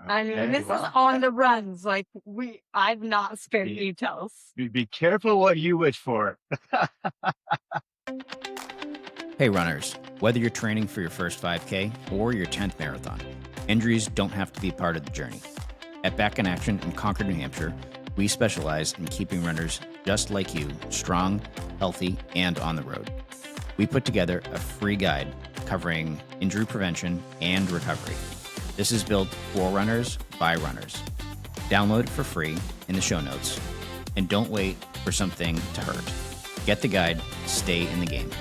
I mean, Okay, this is well, on the runs. Like I've not spared details. be careful what you wish for. Hey runners, whether you're training for your first 5K or your 10th marathon, injuries don't have to be part of the journey. At Back in Action in Concord, New Hampshire, we specialize in keeping runners just like you strong, healthy, and on the road. We put together a free guide covering injury prevention and recovery. This is built for runners by runners. Download it for free in the show notes, and don't wait for something to hurt. Get the guide, stay in the game.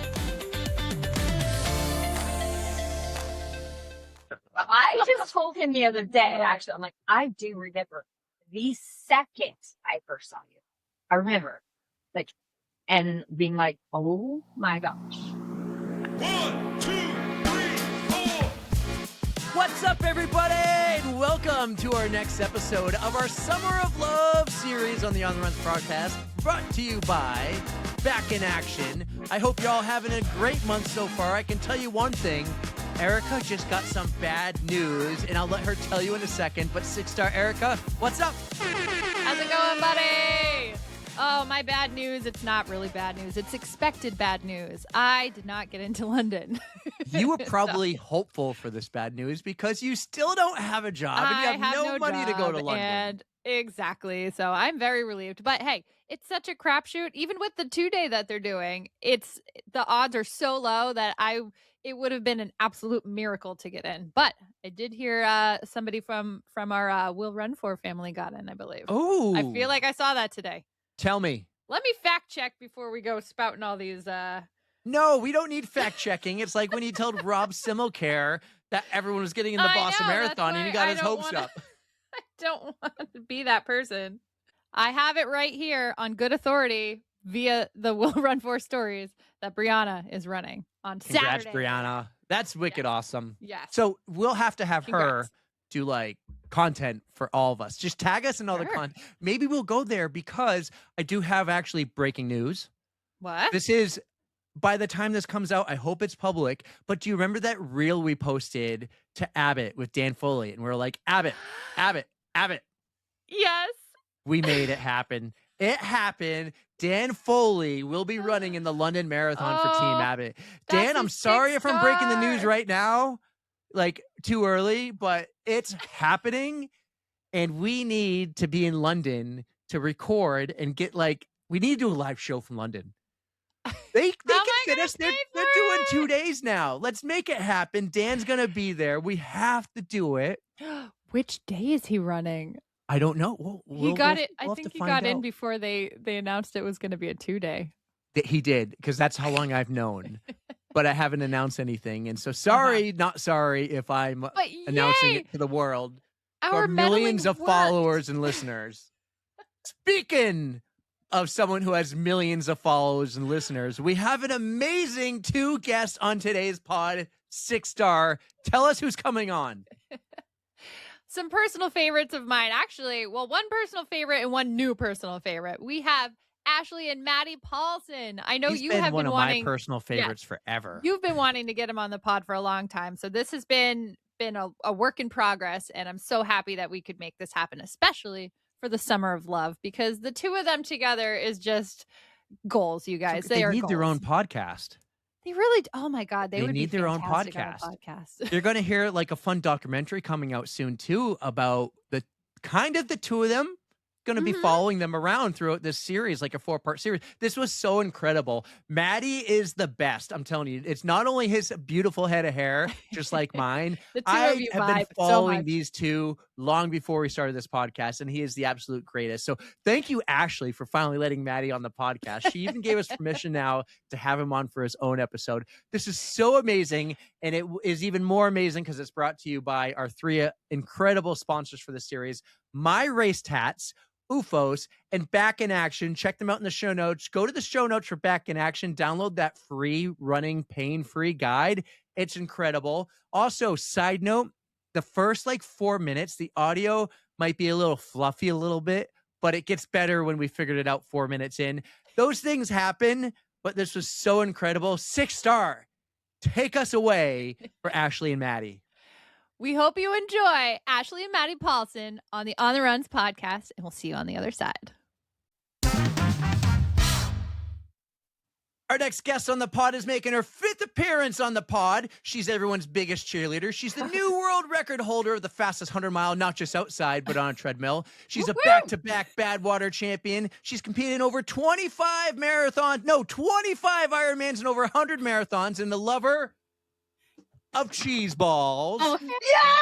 I just told him the other day, actually, I'm like, I do remember the second I first saw you. I remember, like, and being like, oh my gosh. 1, 2, 3, 4. What's up, everybody? And welcome to our next episode of our Summer of Love series on the On the Runs podcast, brought to you by Back in Action. I hope you're all having a great month so far. I can tell you one thing. Erica just got some bad news, and I'll let her tell you in a second. But 6-star Erica, what's up? How's it going, buddy? Oh, my bad news. It's not really bad news. It's expected bad news. I did not get into London. You were probably hopeful for this bad news because you still don't have a job and you have no money to go to London. And exactly. So I'm very relieved. But hey, it's such a crapshoot. Even with the 2-day that they're doing, the odds are so low that it would have been an absolute miracle to get in. But I did hear somebody from our Will Run For family got in, I believe. Oh, I feel like I saw that today. Tell me. Let me fact check before we go spouting all these. No, we don't need fact checking. It's like when you told Rob Simmelcare that everyone was getting in the Boston Marathon and he got his hopes up. I don't want to be that person. I have it right here on good authority via the Will Run For stories that Brianna is running on Congrats, Saturday. Brianna. That's wicked awesome. Yes. So we'll have to have Congrats. her do like content for all of us. Just tag us in all the content. Maybe we'll go there because I do have actually breaking news. What? This is, by the time this comes out, I hope it's public. But do you remember that reel we posted to Abbott with Dan Foley? And we were like, Abbott. Yes. We made it happen. It happened. Dan Foley will be running in the London Marathon for Team Abbott. Dan, I'm sorry if I'm breaking the news right now, like too early, but it's happening. And we need to be in London to record and get we need to do a live show from London. They can get us. They're doing 2 days now. Let's make it happen. Dan's going to be there. We have to do it. Which day is he running? I don't know. He got it. I think he got in before they announced it was going to be a 2-day. He did, because that's how long I've known. But I haven't announced anything. And so sorry, not sorry if I'm announcing it to the world. Our millions of worked. followers and listeners. Speaking of someone who has millions of followers and listeners, we have an amazing 2 guests on today's pod. 6-star. Tell us who's coming on. Some personal favorites of mine, actually. Well, one personal favorite and one new personal favorite. We have Ashley and Maddie Paulson. I know you have been wanting. One of my personal favorites forever. You've been wanting to get him on the pod for a long time, so this has been a work in progress, and I'm so happy that we could make this happen, especially for the Summer of Love, because the two of them together is just goals, you guys. They are need goals. their own podcast. They really, oh my God, they would need be their own fantastic on a podcast. You're going to hear a fun documentary coming out soon too about the two of them going to be following them around throughout this series, like a 4-part series. This was so incredible. Maddie is the best. I'm telling you, it's not only his beautiful head of hair, just like mine. I have been following these two long before we started this podcast, and he is the absolute greatest. So thank you, Ashley, for finally letting Maddie on the podcast. She even gave us permission now to have him on for his own episode. This is so amazing, and it is even more amazing because it's brought to you by our 3 incredible sponsors for the series, My Race Tats, UFOs, and Back in Action. Check them out in the show notes. Go to the show notes for Back in Action. Download that free running pain-free guide. It's incredible. Also, side note, the first 4 minutes, the audio might be a little fluffy a little bit, but it gets better when we figured it out 4 minutes in. Those things happen, but this was so incredible. 6-star. Take us away for Ashley and Maddie. We hope you enjoy Ashley and Maddie Paulson on the On the Runs podcast, and we'll see you on the other side. Our next guest on the pod is making her 5th appearance on the pod. She's everyone's biggest cheerleader. She's the new world record holder of the fastest 100-mile, not just outside, but on a treadmill. She's a back-to-back Badwater champion. She's competed in over 25 Ironmans and over 100 marathons, and the lover of cheese balls. Oh, yes!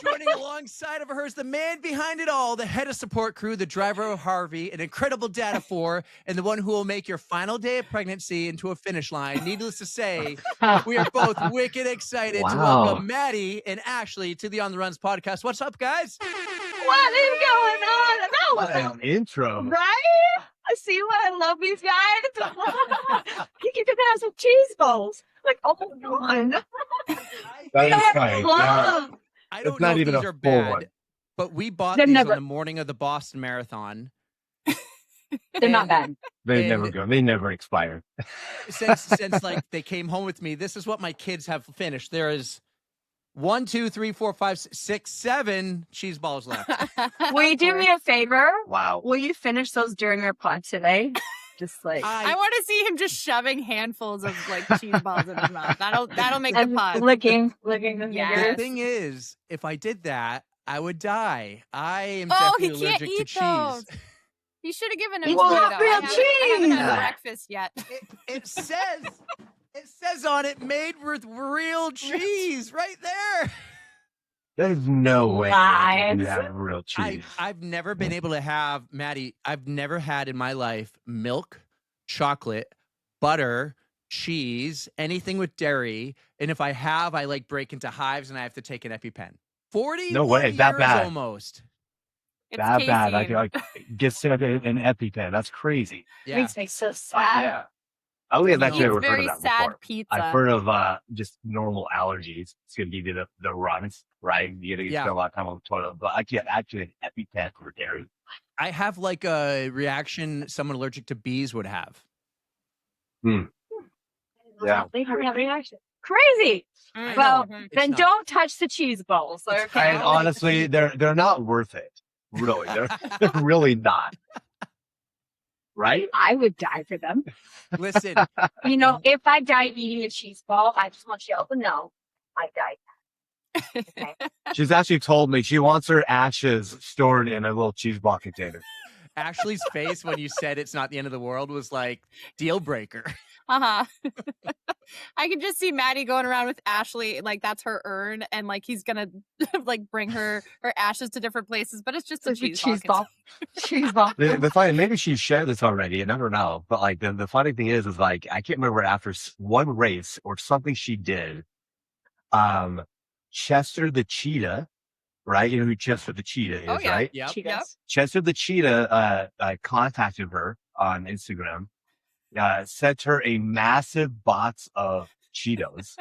Joining alongside of her is the man behind it all, the head of support crew, the driver of Harvey, an incredible dad of 4, and the one who will make your final day of pregnancy into a finish line. Needless to say, we are both wicked excited to welcome Maddie and Ashley to the On the Runs podcast. What's up, guys? What is going on? That was An intro. right. I see what I love these guys. You can have some cheese balls. Like, oh my god. That is right. Love. I don't It's know not if even these a are full bad, one. but we bought They're these never- on the morning of the Boston Marathon. They're not bad. They And- never go. They never expire. Since like they came home with me, this is what my kids have finished. There is 1, 2, 3, 4, 5, 6, 7 cheese balls left. Will you do me a favor? Wow. Will you finish those during our pod today? Just like I want to see him just shoving handfuls of like cheese balls in his mouth. That'll make the and pod. licking the Yes. The fingers. thing is, if I did that, I would die. I am Oh, he definitely can't allergic to eat cheese. those. He should have given him Well, to me, not though. real I haven't had cheese. breakfast yet. It says on it made with real cheese right there. There's no way I can Lies. have real cheese. I've never been able to have, Maddie, I've never had in my life milk, chocolate, butter, cheese, anything with dairy. And if I have, I like break into hives and I have to take an EpiPen. 40 No way, that years bad. almost. It's that bad. I casein. can get sick an EpiPen. That's crazy. Yeah. Makes me so sad. I only have He actually eats never heard very of that sad before. pizza. I've heard of just normal allergies. It's gonna give you the runs, right? You gotta Yeah. spend a lot of time on the toilet. But I get actually an EpiPen for dairy. I have like a reaction someone allergic to bees would have. Yeah. They have that reaction. Crazy. Mm. Well, Mhm. then not. don't touch the cheese balls. Okay. And honestly, they're not worth it. Really, they're really not. Right? I would die for them. Listen, You know, if I die eating a cheese ball, I just want you all to know I died. Okay. She's actually told me she wants her ashes stored in a little cheese ball container. Ashley's face when you said it's not the end of the world was like deal breaker. Uh-huh. I can just see Maddie going around with Ashley, like that's her urn, and like he's gonna like bring her ashes to different places, but it's just a It's a cheese, cheese ball. ball. Cheese ball. The funny, maybe she shared this already. I never know. But like the funny thing is like I can't remember after one race or something she did. Chester the cheetah, right? You know who Chester the cheetah is, Oh, yeah. right? Yep. Cheetahs. Chester the cheetah contacted her on Instagram, sent her a massive box of Cheetos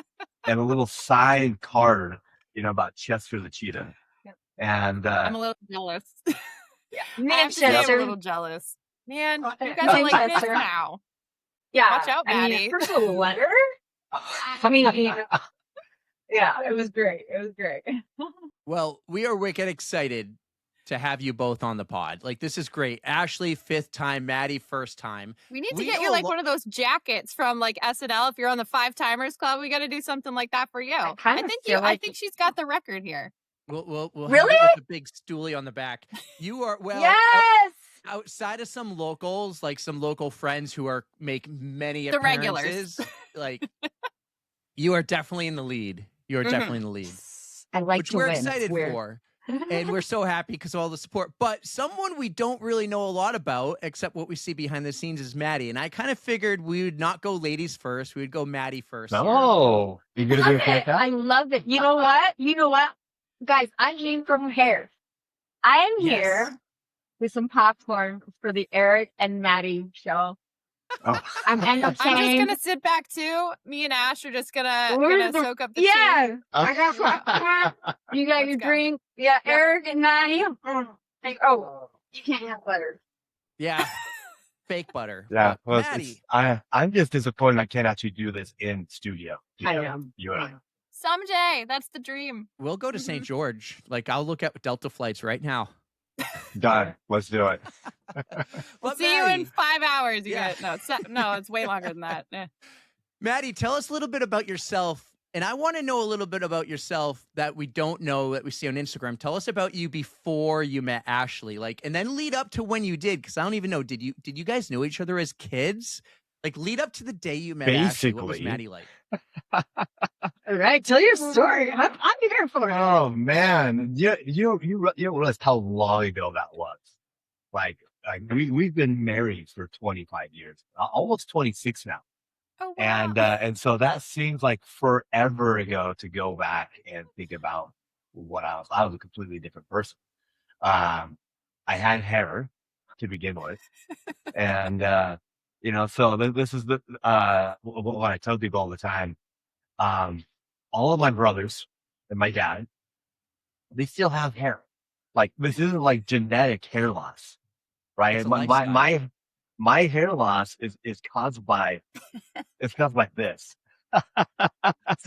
and a little signed card, about Chester the cheetah. Yep. And I'm a little jealous. I Me have and to say I'm a Chester. little jealous. Man, you Me guys are and like this Chester. now. Yeah. Watch out, I mean, Maddie. first of all, letter. I mean, yeah, it was great. It was great. Well, we are wicked excited to have you both on the pod. Like, this is great. Ashley, 5th time, Maddie, 1st time. We need to We get know you a like lo- one of those jackets from like SNL. If you're on the 5 Timers Club, we got to do something like that for you. kinda feel I like- think she's got the record here. We'll Really? have it with a big stoolie on the back. You are, well, Yes. outside of some locals, like some local friends who make many The appearances, regulars. like, you are definitely in the lead. You are Mhm. definitely in the lead, I like which to we're win. It's excited weird. for. And we're so happy because of all the support. But someone we don't really know a lot about, except what we see behind the scenes, is Maddie. And I kind of figured we would not go ladies first. We would go Maddie first. here. no, you gonna do Love it like it. I that? love it. You know what? Guys, I'm here from hair. I am Yes. here with some popcorn for the Eric and Maddie show. Oh. I'm I'm just entertained. gonna sit back too. Me and Ash are just gonna Where's the- soak up the tea. Yeah. I got popcorn. You got Let's your go. drink. Yeah, Eric and Maddie. Like, oh, you can't have butter. Yeah. Fake butter. Yeah, But well, Maddie. I'm just disappointed I can't actually do this in studio. I am. You and I. Someday. That's the dream. We'll go to St. George. Like, I'll look at Delta flights right now. Done. Let's do it. We'll But see you in Maddie, 5 hours. You Yeah. guys. No, it's way longer than that. Eh. Maddie, tell us a little bit about yourself. And I want to know a little bit about yourself that we don't know that we see on Instagram. Tell us about you before you met Ashley, like, and then lead up to when you did, because I don't even know. Did you guys know each other as kids? Like, lead up to the day you met Ashley. What was Basically. Maddie like? All right, tell your story. I'm here for it. Oh man, you don't realize how long ago that was. Like we've been married for 25 years, almost 26 now, Oh, wow. and so that seems like forever ago to go back and think about what I was. I was a completely different person. I had hair to begin with, and so this is the what I tell people all the time. All of my brothers and my dad, they still have hair. Like this isn't like genetic hair loss, right? It's a My lifestyle. my hair loss is caused by this. It's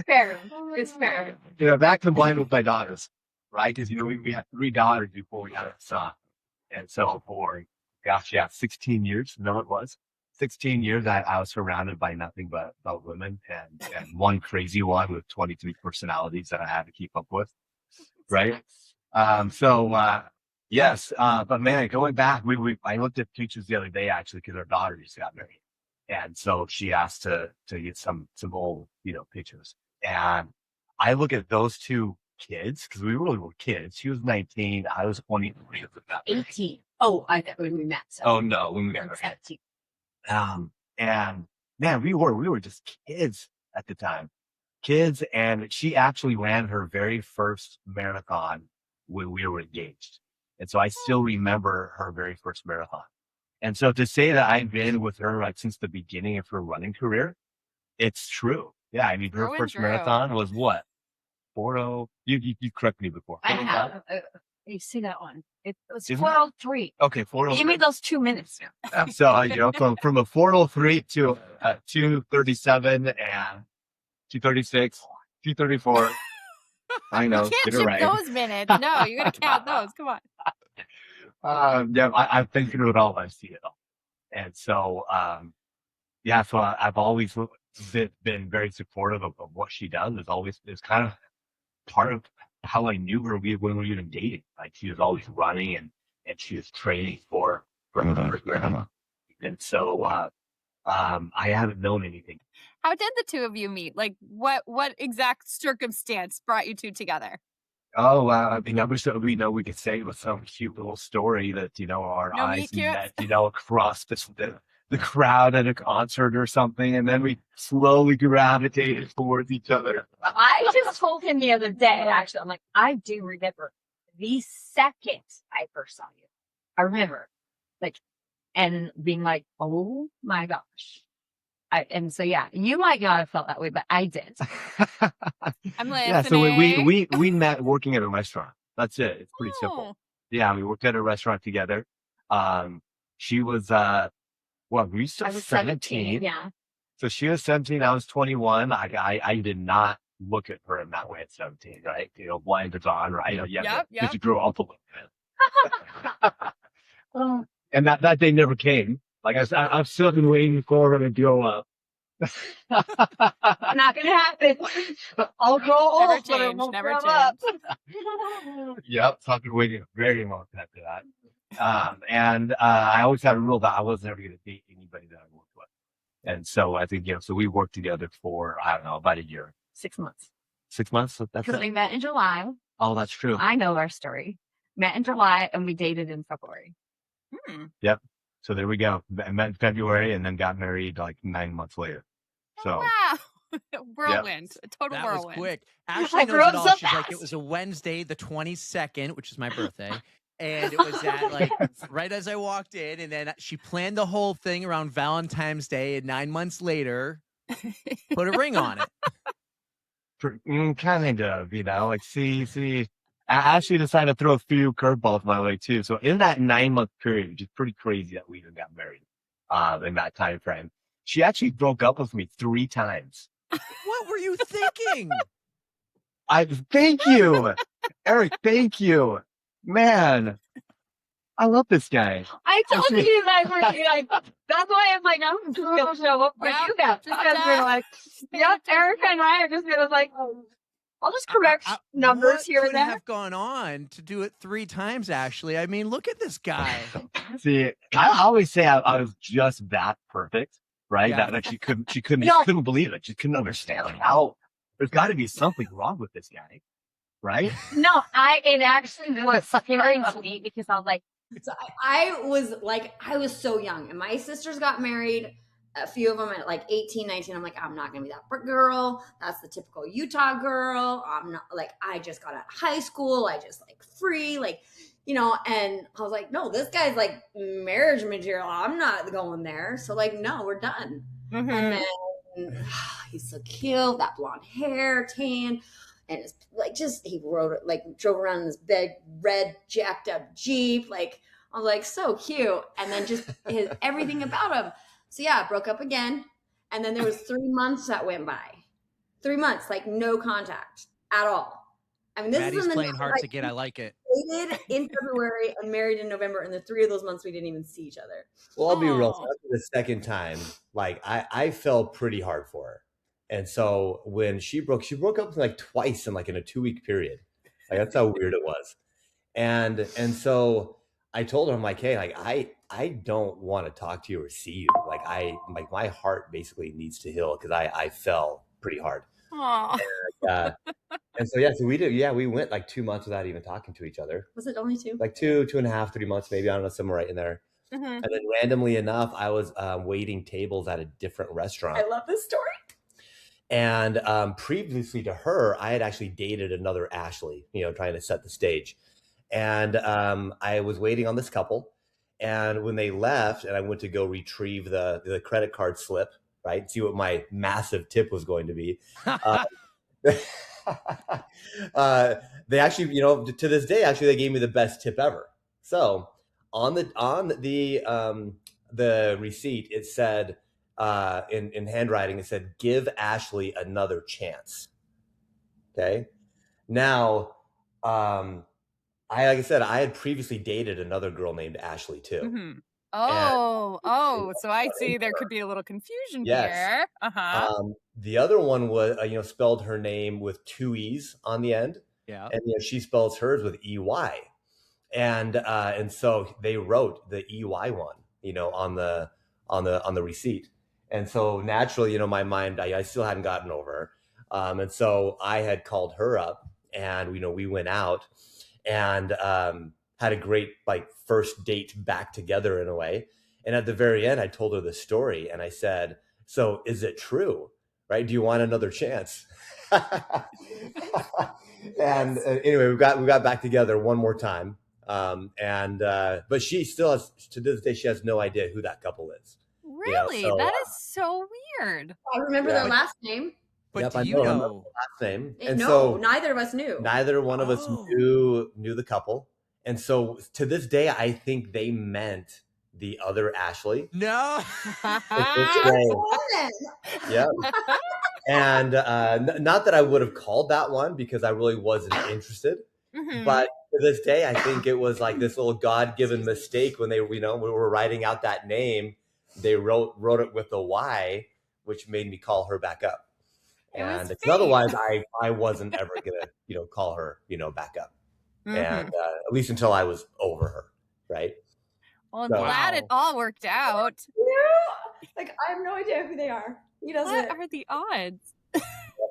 fair. It's fair. Back to blind with my daughters, right? Because we had 3 daughters before we had a son, and so for 16 years, no, it was 16 years. I was surrounded by nothing but women, and one crazy one with 23 personalities that I had to keep up with, right? Yes, but man, going back, I looked at pictures the other day actually because our daughter just got married, and so she asked to get some old pictures, and I look at those 2 kids because we really were kids. She was 19, I was 23. 18. Oh, I thought when we met. So. Oh no, when we got married. 17. And man, we were just kids at the time, and she actually ran her very first marathon when we were engaged. And so I still remember her very first marathon. And so to say that I've been with her like since the beginning of her running career, it's true. Yeah. I mean, her True and first true. marathon was what? 40. You correct me before. I have. You see that one? It was Isn't it? 4:03. Okay. 4:03. Give me those 2 minutes. So, from a 4:03 to 2:37 and 2:36, 2:34. I know. You can't get it chip right. those minutes. No, you got to count those. Come on. I've been through it all. I've seen it all. And so, so I've always been very supportive of what she does. It's kind of part of how I knew her when we were even dating. Like she was always running and she was training for her grandma. And so, I haven't known anything. How did the 2 of you meet? Like, what exact circumstance brought you 2 together? Oh, wow. I mean, I wish that we could say it was some cute little story that, our No eyes meet cute? met, across the crowd at a concert or something. And then we slowly gravitated towards each other. I just told him the other day, actually, I'm like, I do remember the second I first saw you. I remember, like, and being like, oh my gosh. And so, yeah, you might not have felt that way, but I did. I'm listening. Yeah, so we met working at a restaurant. That's it. It's pretty simple. Yeah, we worked at a restaurant together. She was we still I was 17. Yeah. So she was 17, I was 21. I did not look at her in that way at 17, right? Blinders on, right? You have to grow up a little bit. And that day never came. Like I've still been waiting for her to grow up. Not gonna happen. I'll grow old, Never but it change, won't never grow change. Yep, so I've been waiting a very long time for that. And I always had a rule that I was never going to date anybody that I worked with. And so I think, so we worked together for, I don't know, about a year. 6 months. 6 months? That's Because it? we met in July. Oh, that's true. I know our story. Met in July and we dated in February. Yep. So there we go. Met in February and then got married like 9 months later. So Wow. Whirlwind. A total That whirlwind. was quick. Ashley knows grew up it all. so She's like, it fast. was a Wednesday, the 22nd, which is my birthday. And it was at like right as I walked in, and then she planned the whole thing around Valentine's Day, and 9 months later, put a ring on it. kind of, like see. I actually decided to throw a few curveballs my way too. So in that 9-month period, which is pretty crazy that we even got married in that time frame, she actually broke up with me 3 times. What were you thinking? Thank you, Eric. Thank you, man. I love this guy. I told you guys were like, that's why I'm like, I'm just gonna show up for Yep, you guys. Because we're like, yep, Erica and I are just gonna like, I'll just correct numbers what here could and there. have gone on to do it 3 times, Ashley? I mean, look at this guy. See, I always say I was just that perfect, right? Yeah. That she couldn't No. believe it. She couldn't understand like how there's got to be something wrong with this guy, right? No, it actually was very sweet because I was like, So I was so young, and my sisters got married. A few of them at like 18, 19. I'm like, I'm not gonna be that girl. That's the typical Utah girl. I'm not like, I just got out of high school. I just like free, like, you know. And I was like, no, this guy's like marriage material. I'm not going there. So like, no, we're done. Mhm. And then he's so cute, that blonde hair, tan. And it's like, just, he drove around in this big, red, jacked up Jeep. Like, I was like, so cute. And then just everything about him. So yeah, broke up again. And then there was 3 months that went by. 3 months, like no contact at all. I mean, this Maddie's is in the playing hard to get. I like it. dated in February and married in November. And the 3 of those months, we didn't even see each other. Well, I'll be real. Oh. After the second time, like I fell pretty hard for her. And so when she broke up like twice in a 2-week period. Like that's how weird it was. And so I told her, I'm like, hey, like I don't want to talk to you or see you. Like my heart basically needs to heal because I fell pretty hard. Aw. And so yeah, so we went like 2 months without even talking to each other. Was it only 2? Like 2.5, 3 months, maybe, I don't know, somewhere right in there. Mhm. And then randomly enough, I was waiting tables at a different restaurant. I love this story. And previously to her, I had actually dated another Ashley, trying to set the stage. And I was waiting on this couple. And when they left and I went to go retrieve the credit card slip, right, see what my massive tip was going to be. They actually, to this day, actually, they gave me the best tip ever. So on the receipt, it said, in handwriting, it said, "Give Ashley another chance." Okay. Now, like I said, I had previously dated another girl named Ashley too. Mhm. Oh, so I see there could be a little confusion Yes. here. Uh-huh. The other one was, spelled her name with 2 E's on the end. Yeah. And she spells hers with EY. And so they wrote the EY one, on the receipt. And so naturally, my mind, I still hadn't gotten over her. And so I had called her up and, we went out and had a great first date back together in a way. And at the very end, I told her the story and I said, "So is it true? Right? Do you want another chance?" And anyway, we got back together one more time. But she still has, to this day, she has no idea who that couple is. Really? so, That is so weird. I remember Yeah. their last name. But Yep, do I you know. I remember know? the last name. No, And so neither of us knew. neither one of us Oh. knew the couple. And so to this day, I think they meant the other Ashley. No. Yeah. And not that I would have called that one because I really wasn't interested. Mhm. But to this day, I think it was like this little God-given mistake when they, we were writing out that name. They wrote it with a Y, which made me call her back up. It was And fate. otherwise, I wasn't ever gonna, call her, back up. Mhm. And at least until I was over her, right? Well, I'm So- glad it all worked out. Like, I have no idea who they are. He What doesn't. are the odds? I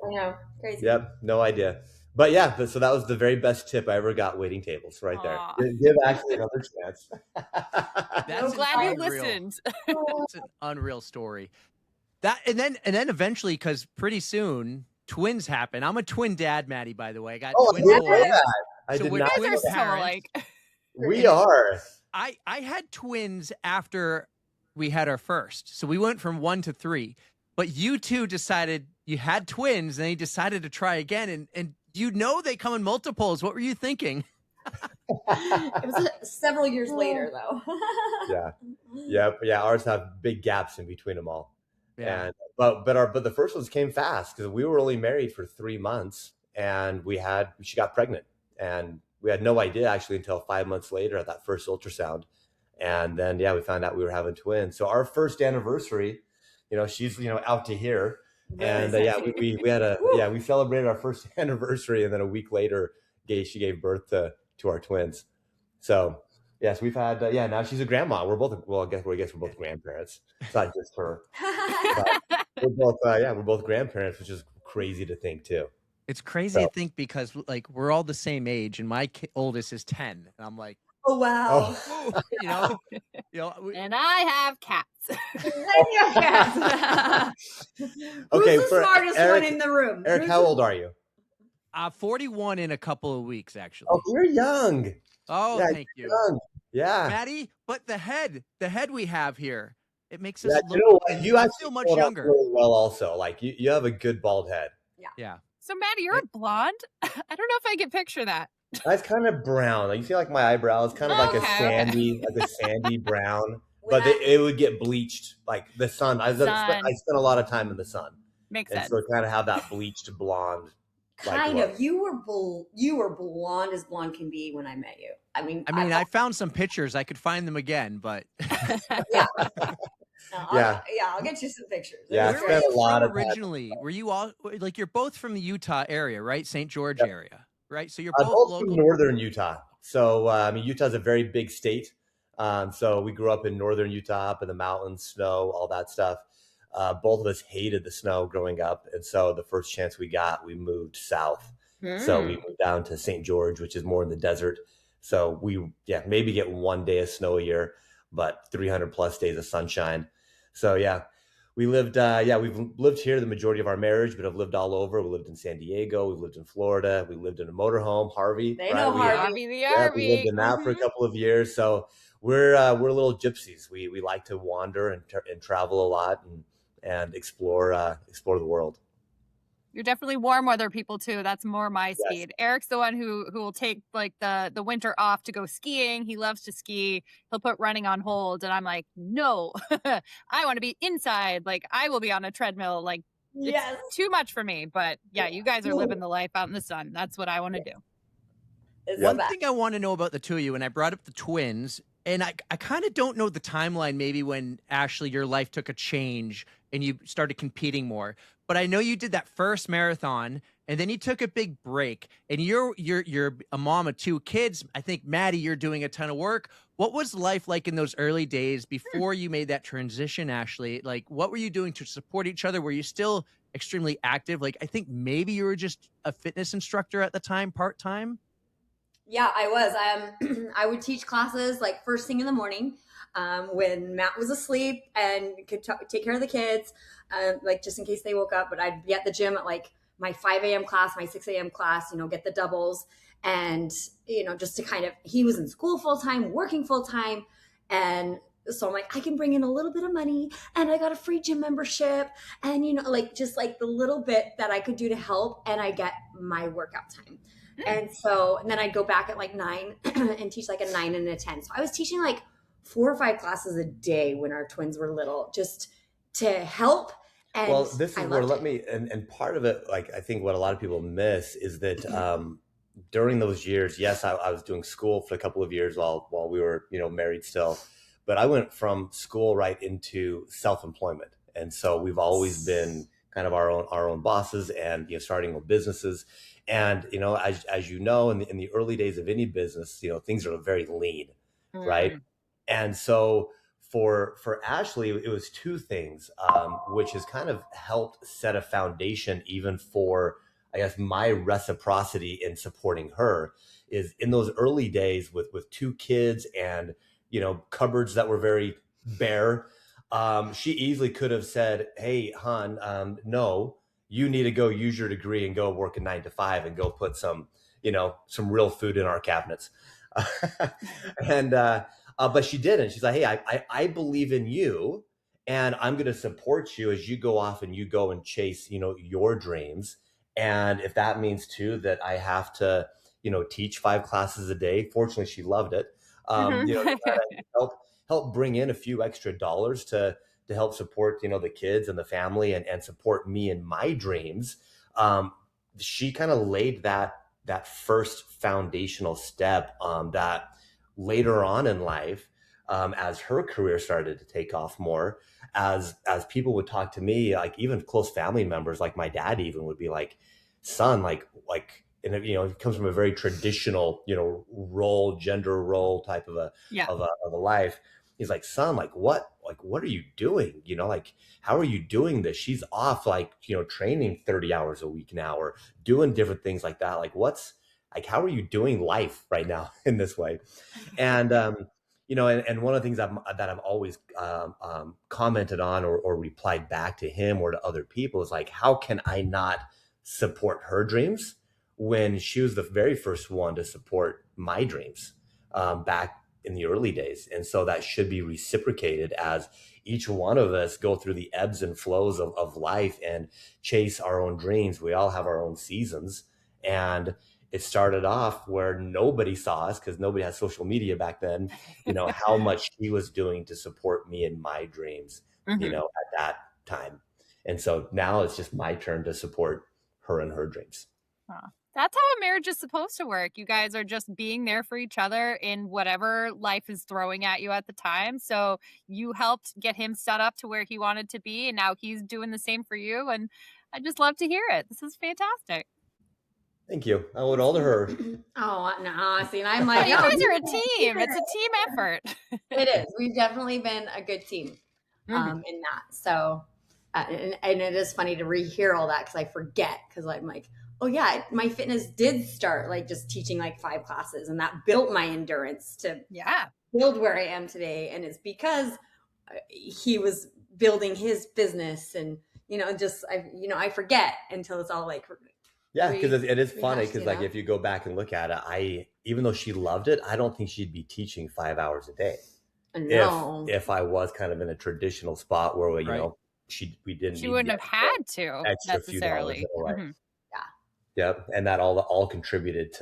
know. Crazy. Yep, no idea. But yeah, so that was the very best tip I ever got waiting tables right there. Aw. Give Ashley another chance. That's I'm glad you unreal. listened. It's an unreal story. That and then eventually, because pretty soon twins happen. I'm a twin dad, Maddie. By the way, I got Oh, twin yeah, boys. I So did we're not. You guys twin are so parents. like. We are. I had twins after we had our first, so we went from 1 to 3. But you two decided you had twins, and then you decided to try again, and they come in multiples. What were you thinking? It was several years later, though. Yeah. Ours have big gaps in between them all. And but the first ones came fast because we were only married for 3 months, and she got pregnant, and we had no idea actually until 5 months later at that first ultrasound. And then, we found out we were having twins. So our first anniversary, she's, out to here. And we had we celebrated our first anniversary, and then a week later, she gave birth to our twins. So yes, we've had now she's a grandma. We're both I guess we're both grandparents. It's not just her. We're both grandparents, which is crazy to think too. It's crazy to think because like we're all the same age, and my oldest is 10, and I'm like, oh wow, and I have cats. Okay, who's the smartest Eric, one in the room? Eric, how old are you? 41 in a couple of weeks, actually. Oh, you're young. Oh, Yeah, thank you. young. Yeah. Maddie, but the head we have here, it makes us look you actually feel much pulled off younger. really well also. Like you have a good bald head. Yeah. So Maddie, you're a blonde? I don't know if I can picture that. That's kind of brown. Like, you see like my eyebrows, kind of like a sandy brown. But it would get bleached, like the sun. I spent a lot of time in the sun. Makes and sense. So it kind of have that bleached blonde. Kind of. You were blonde as blonde can be when I met you. I mean, I found some pictures. I could find them again, but I'll get you some pictures. Yeah, where were you from originally? Were you all like you're both from the Utah area, right? St. George area, right? So you're both local. From northern Utah. So Utah's a very big state. So we grew up in northern Utah, up in the mountains, snow, all that stuff. Both of us hated the snow growing up, and so the first chance we got, we moved south. So we moved down to St. George, which is more in the desert. So we maybe get 1 day of snow a year, but 300 plus days of sunshine. So we lived we've lived here the majority of our marriage, but have lived all over. We lived in San Diego, we've lived in Florida, we lived in a motorhome, Harvey. They know Harvey. We lived in that for a couple of years. So we're little gypsies. We like to wander and travel a lot and explore the world. You're definitely warm weather people too. That's more my speed. Eric's the one who will take like the winter off to go skiing. He loves to ski. He'll put running on hold, and I'm like, no, I want to be inside. Like I will be on a treadmill. Like it's too much for me. But you guys are living the life out in the sun. That's what I want to do. One thing I want to know about the two of you, and I brought up the twins, and I kind of don't know the timeline maybe when, Ashley, your life took a change and you started competing more. But I know you did that first marathon, and then you took a big break. And you're a mom of 2 kids. I think, Maddie, you're doing a ton of work. What was life like in those early days before you made that transition, Ashley? Like, what were you doing to support each other? Were you still extremely active? Like, I think maybe you were just a fitness instructor at the time, part-time? Yeah, I was. I would teach classes like first thing in the morning when Matt was asleep and could take care of the kids, like just in case they woke up. But I'd be at the gym at like my 5 a.m. class, my 6 a.m. class, get the doubles. And, just to he was in school full time, working full time. And so I'm like, I can bring in a little bit of money, and I got a free gym membership, and, just like the little bit that I could do to help, and I get my workout time. And then I'd go back at like 9 and teach like a 9 and a 10. So I was teaching like 4 or 5 classes a day when our twins were little, just to help. And well, this is where and part of it, like I think what a lot of people miss is that during those years, yes, I was doing school for a couple of years while we were, married still, but I went from school right into self-employment. And so we've always been kind of our own bosses and, starting with businesses. And, as you know, in the early days of any business, things are very lean, right? And so for Ashley, it was 2 things, which has kind of helped set a foundation even for, I guess, my reciprocity in supporting her is in those early days with 2 kids and, cupboards that were very bare. She easily could have said, hey, hon, no. You need to go use your degree and go work a 9 to 5 and go put some real food in our cabinets. But she didn't. She's like, hey, I believe in you, and I'm going to support you as you go off and you go and chase, your dreams. And if that means too, that I have to, teach 5 classes a day. Fortunately, she loved it. Help bring in a few extra dollars to help support, the kids and the family and support me in my dreams. she kind of laid that first foundational step that later on in life, as her career started to take off more, as people would talk to me, like even close family members, like my dad even would be like, son, like, and you know, it comes from a very traditional, you know, gender role type of a life. He's like, son, like what are you doing? You know, like, how are you doing this? She's off, like, you know, training 30 hours a week now, or doing different things like that. Like, how are you doing life right now in this way? And, you know, and one of the things that I've always commented on or replied back to him or to other people is like, how can I not support her dreams when she was the very first one to support my dreams back in the early days? And so that should be reciprocated as each one of us go through the ebbs and flows of life and chase our own dreams. We all have our own seasons. And it started off where nobody saw us because nobody had social media back then, you know, how much she was doing to support me in my dreams, you know, at that time. And so now it's just my turn to support her and her dreams. That's how a marriage is supposed to work. You guys are just being there for each other in whatever life is throwing at you at the time. So you helped get him set up to where he wanted to be, and now he's doing the same for you. And I just love to hear it. This is fantastic. Thank you. I would older her. Oh, no. See, and I'm like, you guys are a team. It's a team effort. It is. We've definitely been a good team in that. So, and it is funny to rehear all that because I forget, because I'm like, oh yeah, my fitness did start like just teaching like 5 classes, and that built my endurance to build where I am today. And it's because he was building his business, and, you know, just, I forget until it's all like, yeah, because it is funny because like if you go back and look at it, even though she loved it, I don't think she'd be teaching 5 hours a day. No. If I was kind of in a traditional spot where we, you know, she wouldn't have had to necessarily. Yep, and that all contributed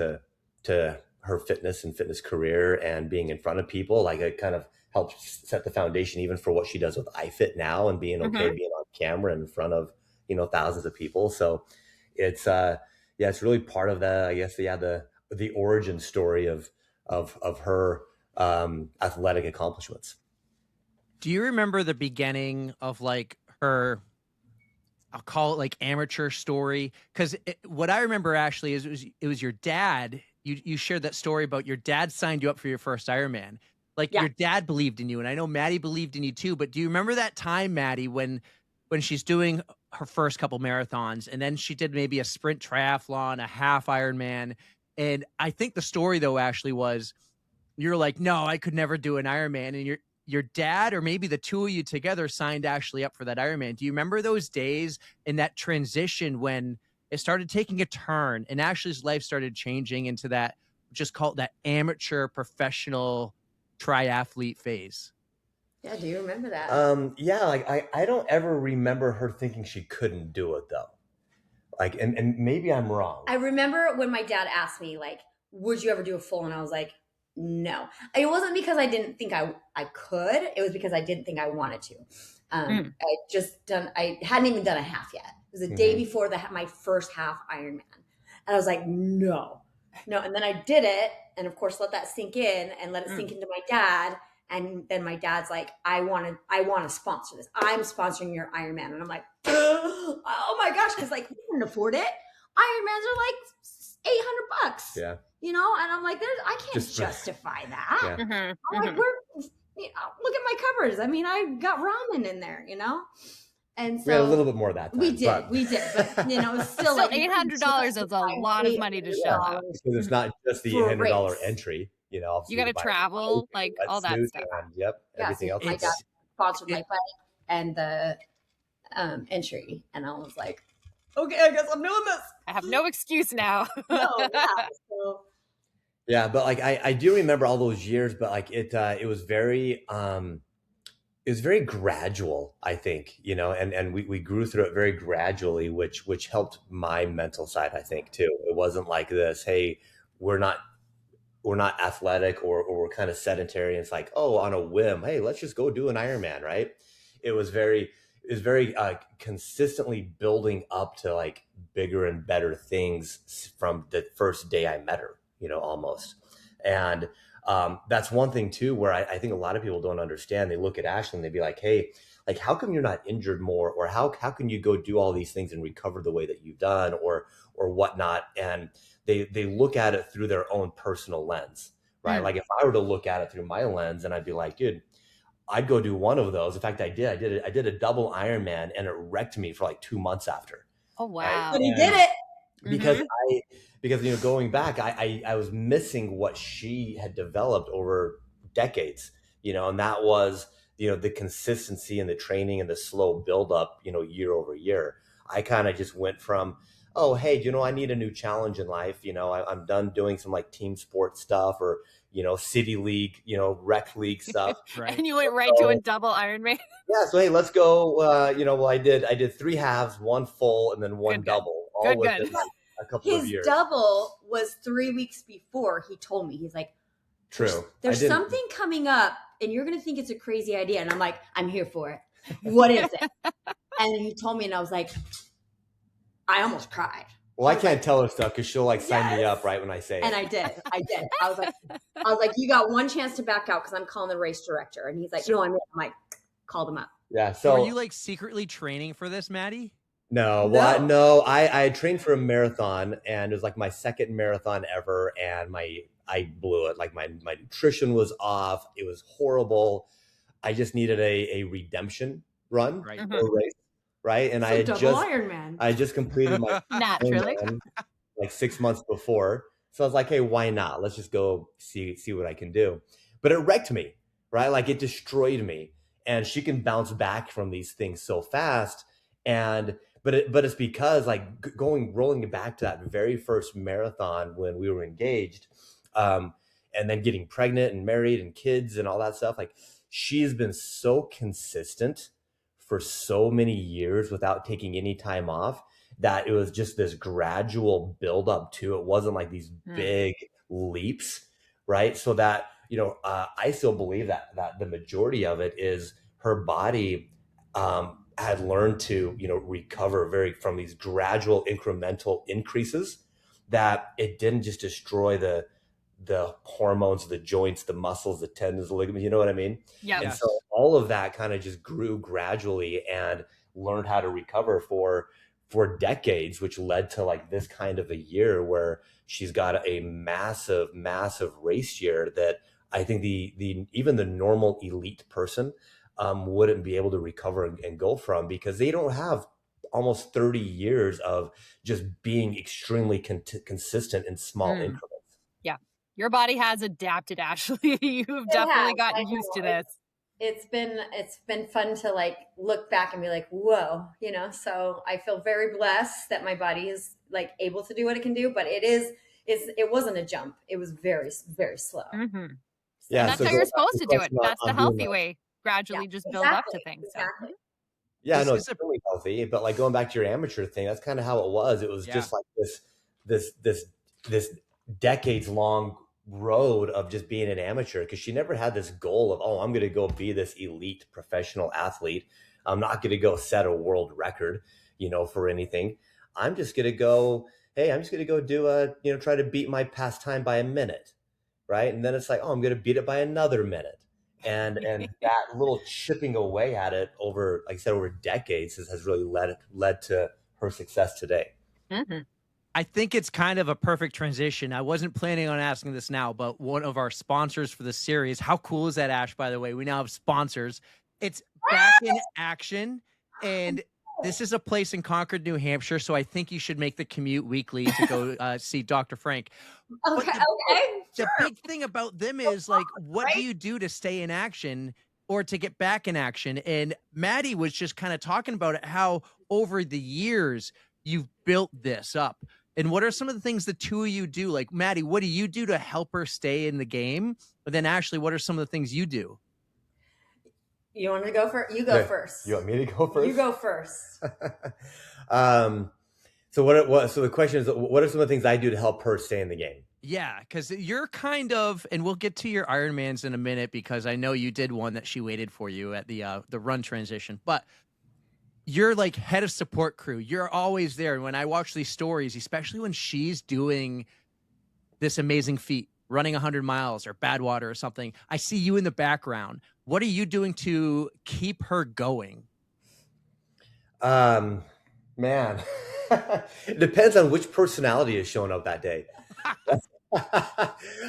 to her fitness and fitness career and being in front of people. Like it kind of helped set the foundation even for what she does with iFit now and being okay being on camera in front of, you know, thousands of people. So it's it's really part of the, I guess, the origin story of her athletic accomplishments. Do you remember the beginning of like her, I'll call it like amateur story? Because what I remember, Ashley, is it was your dad. You shared that story about your dad signed you up for your first Ironman. Like your dad believed in you, and I know Maddie believed in you too. But do you remember that time, Maddie, when she's doing her first couple marathons, and then she did maybe a sprint triathlon, a half Ironman? And I think the story though, Ashley, was you're like, no, I could never do an Ironman, and your dad, or maybe the two of you together, signed Ashley up for that Ironman. Do you remember those days and that transition when it started taking a turn and Ashley's life started changing into that, just call it that amateur professional triathlete phase? Yeah, do you remember that? Like I don't ever remember her thinking she couldn't do it though. Like, and maybe I'm wrong. I remember when my dad asked me, like, would you ever do a full? And I was like, no. It wasn't because I didn't think I could. It was because I didn't think I wanted to. I hadn't even done a half yet. It was the day before my first half Ironman. And I was like, no. And then I did it. And of course, let that sink in and let it sink into my dad. And then my dad's like, I want to sponsor this. I'm sponsoring your Ironman. And I'm like, oh my gosh. Cause like we couldn't afford it. Ironmans are like $800. Yeah. You know, and I'm like, I can't justify that. Yeah. I'm like, look at my cupboards. I mean, I got ramen in there, you know? And so we had a little bit more of that time. We did. But you know, it's still like $800 is a lot of money to shell out. Because it's not just the $800 entry, you know. You got to travel, like all that stuff. And, everything else. My dad sponsored my bike and the entry. And I was like, okay, I guess I'm doing this. I have no excuse now. Yeah, but like I do remember all those years, but like it was very gradual, I think, you know, and we grew through it very gradually, which helped my mental side, I think, too. It wasn't like this, hey, we're not athletic or we're kind of sedentary. And it's like, oh, on a whim, hey, let's just go do an Ironman, right? It was very is very consistently building up to like bigger and better things from the first day I met her, you know, almost. And that's one thing too, where I think a lot of people don't understand. They look at Ashley and they'd be like, hey, like, how come you're not injured more? Or how can you go do all these things and recover the way that you've done or whatnot? And they look at it through their own personal lens, right? Like if I were to look at it through my lens and I'd be like, dude, I'd go do one of those. In fact, I did a double Ironman and it wrecked me for like 2 months after. Oh, wow. But he did it. Because because you know, going back, I was missing what she had developed over decades, you know, and that was, you know, the consistency and the training and the slow buildup, you know, year over year. I kind of just went from, oh, hey, you know, I need a new challenge in life. You know, I'm done doing some like team sport stuff or, you know, city league, you know, rec league stuff. Right. And you went right to a double Ironman. Yeah. So, hey, let's go. You know, well, I did 3 halves, 1 full, and then 1 Good. double. All Good. within like a couple of His years. double was 3 weeks before he told me. He's like, True. there's something coming up and you're going to think it's a crazy idea. And I'm like, I'm here for it. What is it? And he told me and I was like, I almost cried. Well, I can't tell her stuff because she'll like sign me up right when I say it. And I did. I was like, you got one chance to back out because I'm calling the race director. And he's like, no, I'm like, called him up. Yeah. So were you like secretly training for this, Maddie? No, well, no. I trained for a marathon, and it was like my second marathon ever, and I blew it. Like my nutrition was off. It was horrible. I just needed a redemption run Right. or race, right? And So I had Ironman. I just completed my Naturally. Ironman, like 6 months before. So I was like, hey, why not? Let's just go see what I can do. But it wrecked me, right? Like it destroyed me. And she can bounce back from these things so fast. But it's because like rolling back to that very first marathon when we were engaged, and then getting pregnant and married and kids and all that stuff. Like she's been so consistent for so many years without taking any time off that it was just this gradual build up to it. Wasn't like these big leaps, right? So that, you know, I still believe that the majority of it is her body had learned to, you know, recover from these gradual incremental increases, that it didn't just destroy the hormones, the joints, the muscles, the tendons, the ligaments, you know what I mean? Yeah. And so all of that kind of just grew gradually and learned how to recover for decades, which led to like this kind of a year where she's got a massive race year that I think the even the normal elite person wouldn't be able to recover and go from, because they don't have almost 30 years of just being extremely consistent in small increments. Yeah. Your body has adapted, Ashley. You've definitely gotten used to this. It's been fun to like look back and be like, whoa, you know, so I feel very blessed that my body is like able to do what it can do, but it wasn't a jump. It was very, very slow. Mm-hmm. Yeah. And that's how you're supposed to do it. That's the healthy way. Gradually just build up to things. So. Exactly. Yeah, This no, is it's really healthy. But like going back to your amateur thing, that's kind of how it was. It was just like this decades long road of just being an amateur, because she never had this goal of, oh, I'm going to go be this elite professional athlete. I'm not going to go set a world record, you know, for anything. I'm just going to go, hey, I'm just going to go do try to beat my past time by a minute. Right. And then it's like, oh, I'm going to beat it by another minute. And that little chipping away at it over, like I said, over decades has really led to her success today. Mm-hmm. I think it's kind of a perfect transition. I wasn't planning on asking this now, but one of our sponsors for the series, how cool is that, Ash, by the way? We now have sponsors. It's Back in Action, and this is a place in Concord, New Hampshire, so I think you should make the commute weekly to go see Dr. Frank. Okay. The big thing about them is, like, what do you do to stay in action or to get back in action? And Maddie was just kind of talking about it, how over the years you've built this up. And what are some of the things the two of you do? Like, Maddie, what do you do to help her stay in the game? But then, Ashley, what are some of the things you do? You want me to go first? You go first. You want me to go first? You go first. So the question is, what are some of the things I do to help her stay in the game? Yeah, because you're kind of, and we'll get to your Ironmans in a minute, because I know you did one that she waited for you at the run transition. But you're like head of support crew. You're always there. And when I watch these stories, especially when she's doing this amazing feat, running 100 miles or Badwater or something, I see you in the background. What are you doing to keep her going? Man, it depends on which personality is showing up that day. Well,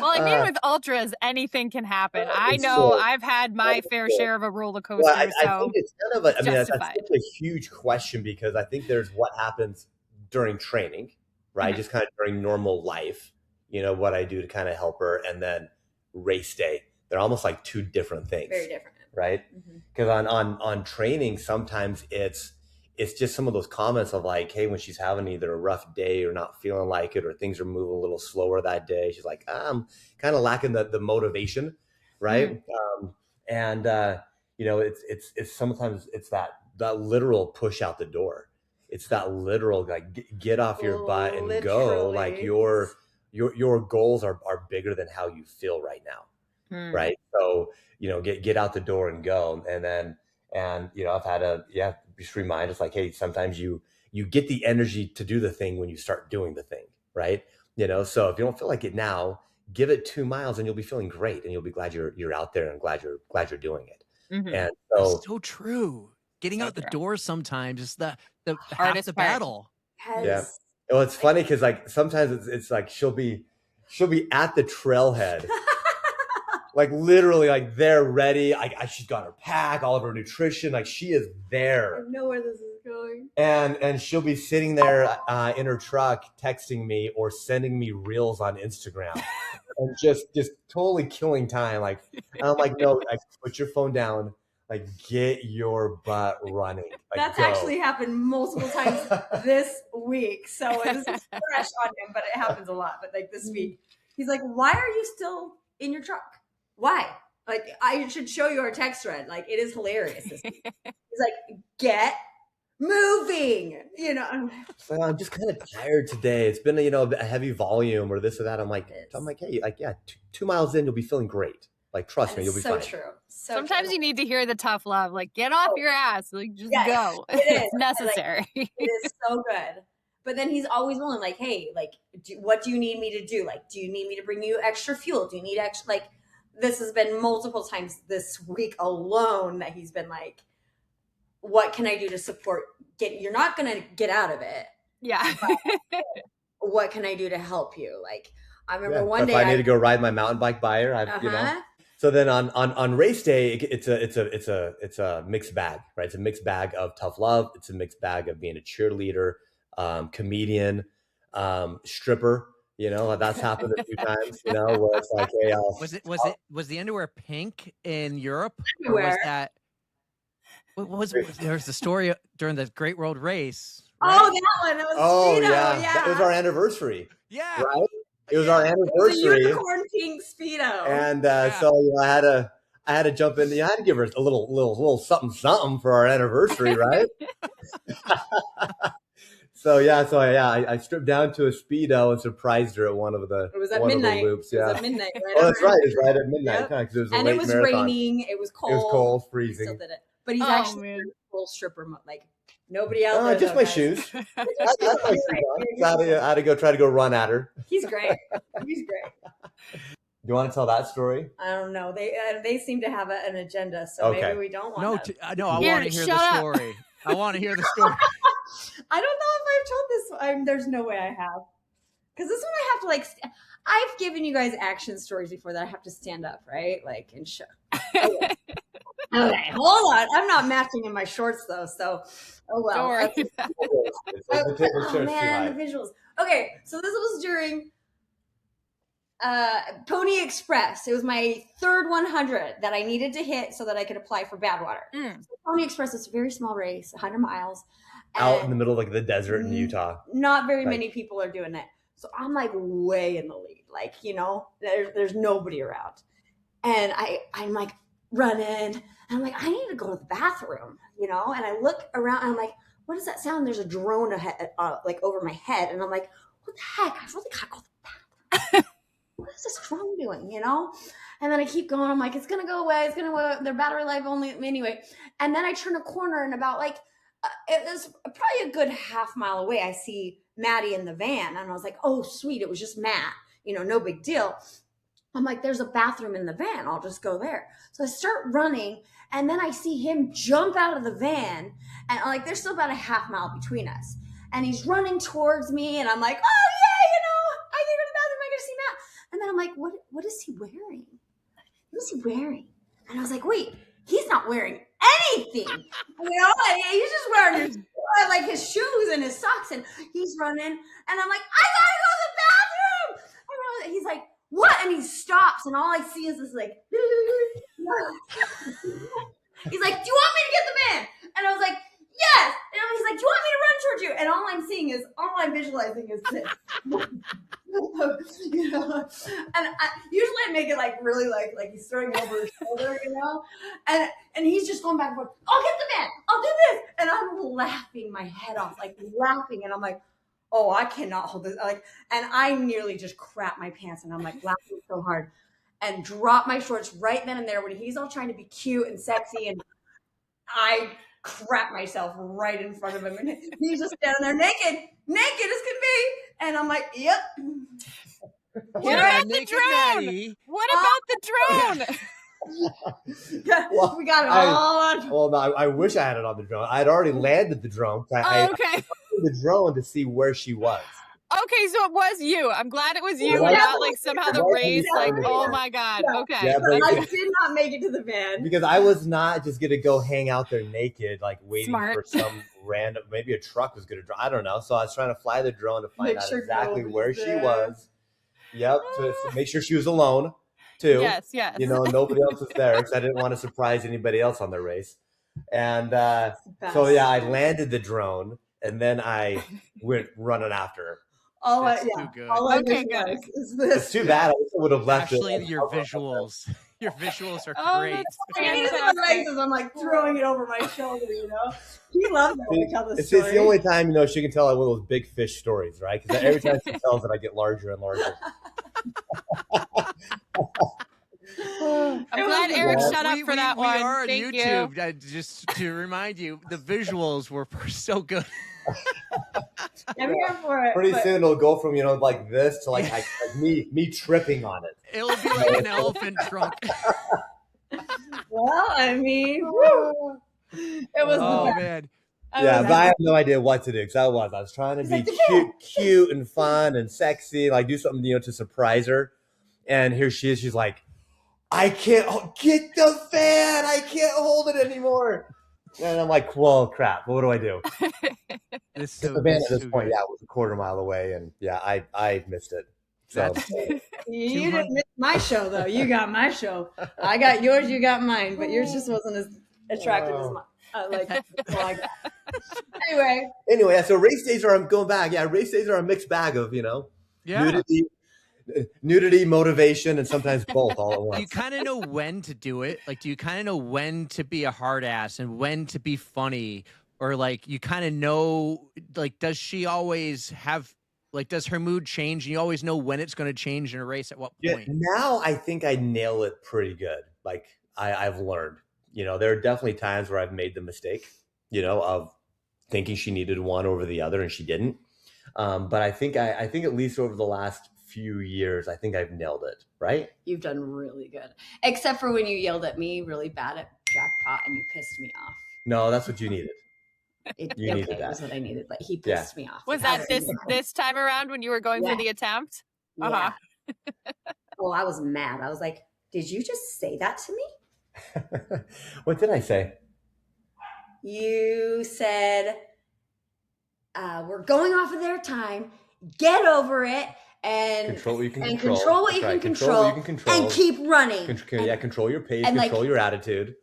I mean, with ultras, anything can happen. I it's know true. I've had my fair share of a roller coaster. Well, I So think it's kind of a, I mean, that's justified. such a huge question because I think there's what happens during training, right? Just kind of during normal life, you know, what I do to kind of help her, and then race day. They're almost like two different things. Very different. Right? Because on training, sometimes it's just some of those comments of like, hey, when she's having either a rough day or not feeling like it, or things are moving a little slower that day, she's like, I'm kind of lacking the motivation, right? And you know, it's sometimes it's that literal push out the door. It's that literal like get off your butt and go. Like your goals are bigger than how you feel right now, right? So you know, get out the door and go. And you know, I've had just remind us like, hey, sometimes you get the energy to do the thing when you start doing the thing, right? You know, so if you don't feel like it now, give it 2 miles and you'll be feeling great, and you'll be glad you're out there and glad you're doing it. And so That's so true. Getting out the door sometimes is the Hardest half the part. battle. yeah. Well, it's funny because like sometimes it's like she'll be at the trailhead. Like literally, like they're ready. She's got her pack, all of her nutrition. Like she is there. I know where this is going. And she'll be sitting there in her truck, texting me or sending me reels on Instagram, and just totally killing time. Like I'm like, no, like put your phone down. Like get your butt running. Like, That's go. actually happened multiple times this week. So it was fresh on him, but it happens a lot. But like this week, he's like, why are you still in your truck? Why? Like, I should show you our text thread. Like, it is hilarious this week. He's like, get moving. You know, I'm just kind of tired today. It's been a heavy volume or this or that. I'm like, hey, like, yeah, 2 miles in, you'll be feeling great. Like, trust me, you'll be fine. So true. Sometimes you need to hear the tough love. Like, get off your ass. Like, just go. It's necessary. Like, it is so good. But then he's always willing, like, hey, like, what do you need me to do? Like, do you need me to bring you extra fuel? Do you need extra, like, this has been multiple times this week alone that he's been like, what can I do to support? You're not going to get out of it. Yeah. What can I do to help you? Like, I remember one day I need to go ride my mountain bike by her, you know. So then on race day, it's a mixed bag, right? It's a mixed bag of tough love. It's a mixed bag of being a cheerleader, comedian, stripper. You know, that's happened a few times, you know, where it's like, hey, was the underwear pink in Europe? Underwear. Or was that there's the story during the Great World Race. Right? Oh, that one. That was Speedo. Yeah. It was our anniversary. Yeah. Right? It was our anniversary. It was a unicorn pink Speedo. And so I had to jump in. I had to give her a little something for our anniversary, right? I stripped down to a Speedo and surprised her at one of the loops. Yeah. It was at midnight. Right that's right. It's right at midnight. Yep. It was and it was marathon. Raining. It was cold. It was cold, freezing. He still did it. But he's actually a full stripper. Like nobody out there. Just my shoes. I had to go run at her. He's great. He's great. Do you want to tell that story? I don't know. They seem to have an agenda, so maybe we don't want to. No, I want to hear the story. I want to hear the story. I don't know if I've told this. There's no way I have. Because this one I have to like. I've given you guys action stories before that I have to stand up, right? Like and show. Okay. Okay, hold on. I'm not matching in my shorts though, so oh well. Don't worry. Oh man, the visuals. Okay, so this was during Pony Express. It was my third 100 that I needed to hit so that I could apply for Badwater. So Pony Express is a very small race, 100 miles. Out in the middle of like the desert in Utah. Not very many people are doing it. So I'm like way in the lead. Like, you know, there's nobody around. And I'm like running and I'm like, I need to go to the bathroom, you know? And I look around and I'm like, what does that sound? There's a drone ahead, like over my head. And I'm like, what the heck? I really gotta go to the bathroom. What is this drone doing, you know? And then I keep going. I'm like, it's going to go away. It's going to go. Their battery life only anyway. And then I turn a corner and about like It was probably a good half mile away. I see Maddie in the van, and I was like, oh, sweet. It was just Matt, no big deal. I'm like, there's a bathroom in the van. I'll just go there. So I start running, and then I see him jump out of the van, and like, there's still about a half mile between us. And he's running towards me, and I'm like, oh, yeah, I can go to the bathroom. I gotta see Matt. And then I'm like, what is he wearing? What is he wearing? And I was like, wait, he's not wearing anything. He's just wearing his shoes and his socks, and he's running. And I'm like, I gotta go to the bathroom. And he's like, what? And he stops, and all I see is this like, he's like, do you want me to get the van? And I was like, yes. And he's like, do you want me to run towards you? And all I'm visualizing is this. And usually I make it like really like he's throwing me over his shoulder, and he's just going back and forth. I'll get the van. I'll do this. And I'm laughing my head off, and I'm like, oh, I cannot hold this. And I nearly just crap my pants, and I'm like laughing so hard and drop my shorts right then and there when he's all trying to be cute and sexy, and I crap myself right in front of him, and he's just standing there naked as can be, and I'm like, yep. What about the drone? What about the drone? Well, we got it all on. Well, no, I wish I had it on the drone. I had already landed the drone. I Okay. the drone to see where she was. Okay, so it was you. I'm glad it was you, Yeah. not like somehow the race. Like, Yeah. oh my God. Yeah. Okay. Yeah, but I did not make it to the van because I was not just gonna go hang out there naked, like waiting Smart. for some random. Maybe a truck was gonna drive. I don't know. So I was trying to fly the drone to find Make out sure exactly nobody's where she there. was. Yep, to make sure she was alone too. Yes. Nobody else was there because I didn't want to surprise anybody else on the race. And Best. so yeah, I landed the drone and then I went running after her. All That's I, too yeah, good. all I Okay, visualize good. is this. It's too bad. I would have left Actually, it. your visuals. Your visuals are Oh, great. that's Even in the races, I'm like throwing it over my shoulder, He loves it when I tell this It's story. the only time she can tell like one of those big fish stories, right? Because every time she tells it, I get larger and larger. I'm glad Eric shut up for that one. We are on Thank YouTube. you. Just to remind you, the visuals were so good. I'm here for it. Pretty but- soon it'll go from like this to like me tripping on it. It'll be like an elephant trunk. Well, I mean, woo. It was Oh the best. man. Yeah, but I have no idea what to do because I was trying to be cute and fun and sexy, like do something to surprise her. And here she is. She's like, I can't get the fan. I can't hold it anymore. And I'm like, well, crap. What do I do? This The van at this point, yeah, it was a quarter mile away, and yeah, I missed it. So That's- You didn't miss my show, though. You got my show. I got yours, you got mine, but yours just wasn't as attractive as mine. Anyway, yeah, so race days are, I'm going back. Yeah, race days are a mixed bag of, Yeah. nudity, motivation, and sometimes both all at Do you once. kind of know when to do it? Like, do you kind of know when to be a hard ass and when to be funny? Or like, you kind of know, like, does she always have, like, does her mood change? And you always know when it's going to change in a race at what Yeah, point? now I think I nail it pretty good. Like I've learned, there are definitely times where I've made the mistake, of thinking she needed one over the other and she didn't. But I think at least over the last few years, I think I've nailed it. Right? you've done really good. Except for when you yelled at me really bad at jackpot and you pissed me off. No, that's what you needed. You needed That that. was what I needed, but he pissed me off. Was that this time around when you were going for the attempt? Yeah. Oh, I was mad. I was like, did you just say that to me? What did I say? You said, we're going off of their time. Get over it and Control what you can and control. control what you That's can right. control, what you can control. and keep running. Control your pace, and, control like, your attitude.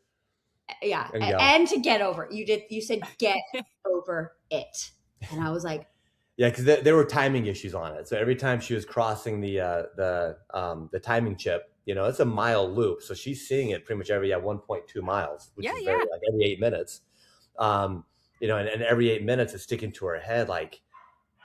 Yeah, And go. and to get over it. You said get over it, and I was like, Yeah, because there were timing issues on it. So every time she was crossing the timing chip, it's a mile loop. So she's seeing it pretty much every 1.2 miles, which is very, like every 8 minutes. And every 8 minutes it's sticking to her head like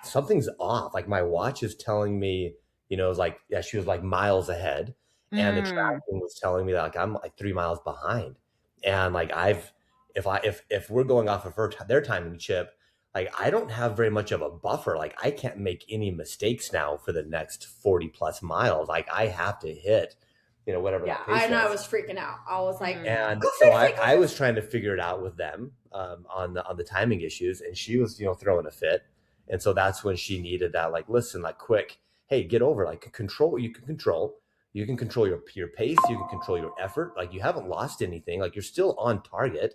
something's off. Like my watch is telling me, it was like, yeah, she was like miles ahead, and the tracking was telling me that like I'm like 3 miles behind, and like I've if we're going off of their timing chip, like I don't have very much of a buffer. Like I can't make any mistakes now for the next 40 plus miles. Like I have to hit, whatever. Yeah, that pace I know. I was. was freaking out. I was like, And "Go so fix it, go I fix was trying to figure it out with them on the timing issues, and she was throwing a fit. And so that's when she needed that, like, listen, like, quick, hey, get over, like, control what you can control. You can control your pace, you can control your effort. Like, you haven't lost anything, like you're still on target,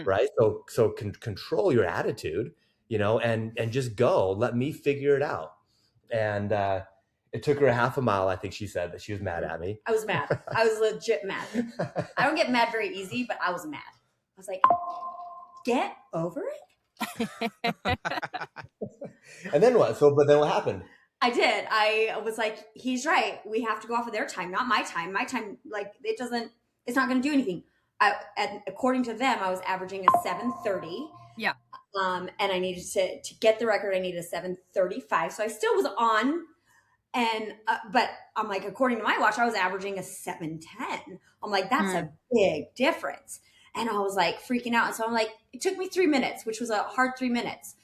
right? So control your attitude, and just go. Let me figure it out. And it took her a half a mile. I think she said that she was mad at me. I was mad. I was legit mad. I don't get mad very easy, but I was mad. I was like, get over it. And then what? But then what happened? I did. I was like, he's right. We have to go off of their time, not my time. My time, like, it's not going to do anything. And according to them, I was averaging a 7:30. Yeah. And I needed to get the record. I needed a 7:35. So I still was on. And, but I'm like, according to my watch, I was averaging a 7:10. I'm like, that's a big difference. And I was like freaking out. And so I'm like, it took me 3 minutes, which was a hard 3 minutes.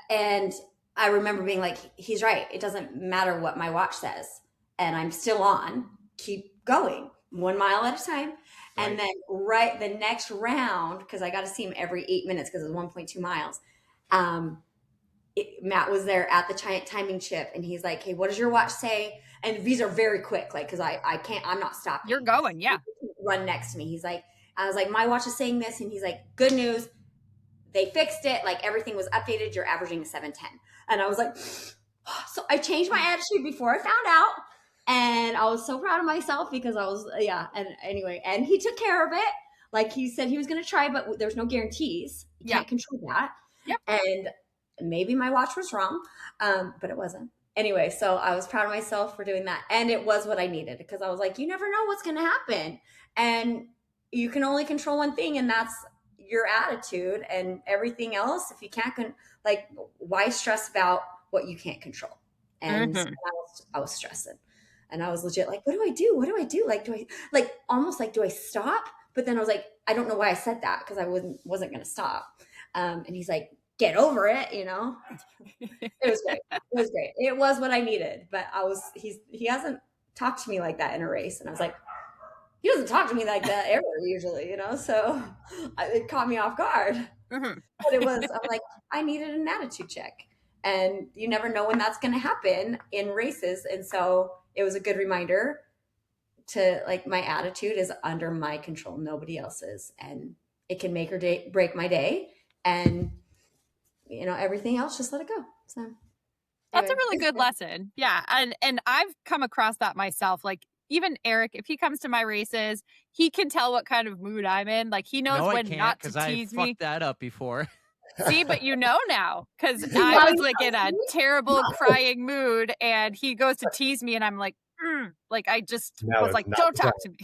And I remember being like, he's right. It doesn't matter what my watch says. And I'm still on. Keep going 1 mile at a time. Right. And then the next round, because I got to see him every 8 minutes because it's 1.2 miles. Matt was there at the timing chip, and he's like, hey, what does your watch say? And these are very quick, like, because I'm not stopping. You're going, yeah. Run next to me. He's like, I was like, my watch is saying this. And he's like, good news. They fixed it. Like, everything was updated. You're averaging a 7:10. And I was like, so I changed my attitude before I found out. And I was so proud of myself because I was, And anyway, and he took care of it. Like, he said he was going to try, but there's no guarantees. You can't control that. Yep. And maybe my watch was wrong, but it wasn't. Anyway, so I was proud of myself for doing that. And it was what I needed, because I was like, you never know what's going to happen. And you can only control one thing, and that's your attitude. And everything else, if you can't, why stress about what you can't control? And I was stressing. And I was legit like, what do I do? What do I do? Like, do I stop? But then I was like, I don't know why I said that, because I wasn't going to stop. And he's like, get over it, It was great. It was great. It was what I needed. But he hasn't talked to me like that in a race. And I was like, he doesn't talk to me like that ever usually, So it caught me off guard. But I'm like, I needed an attitude check. And you never know when that's going to happen in races. And so it was a good reminder to, like, my attitude is under my control, nobody else's. And it can make or break my day. And everything else, just let it go. So that's a really good lesson. Yeah. And I've come across that myself. Like, even Eric, if he comes to my races, he can tell what kind of mood I'm in. Like, he knows when not to tease me. I fucked that up before. See, but now, because I was like in a terrible crying mood, and he goes to tease me, and I'm like, like, I just was like, don't talk to me.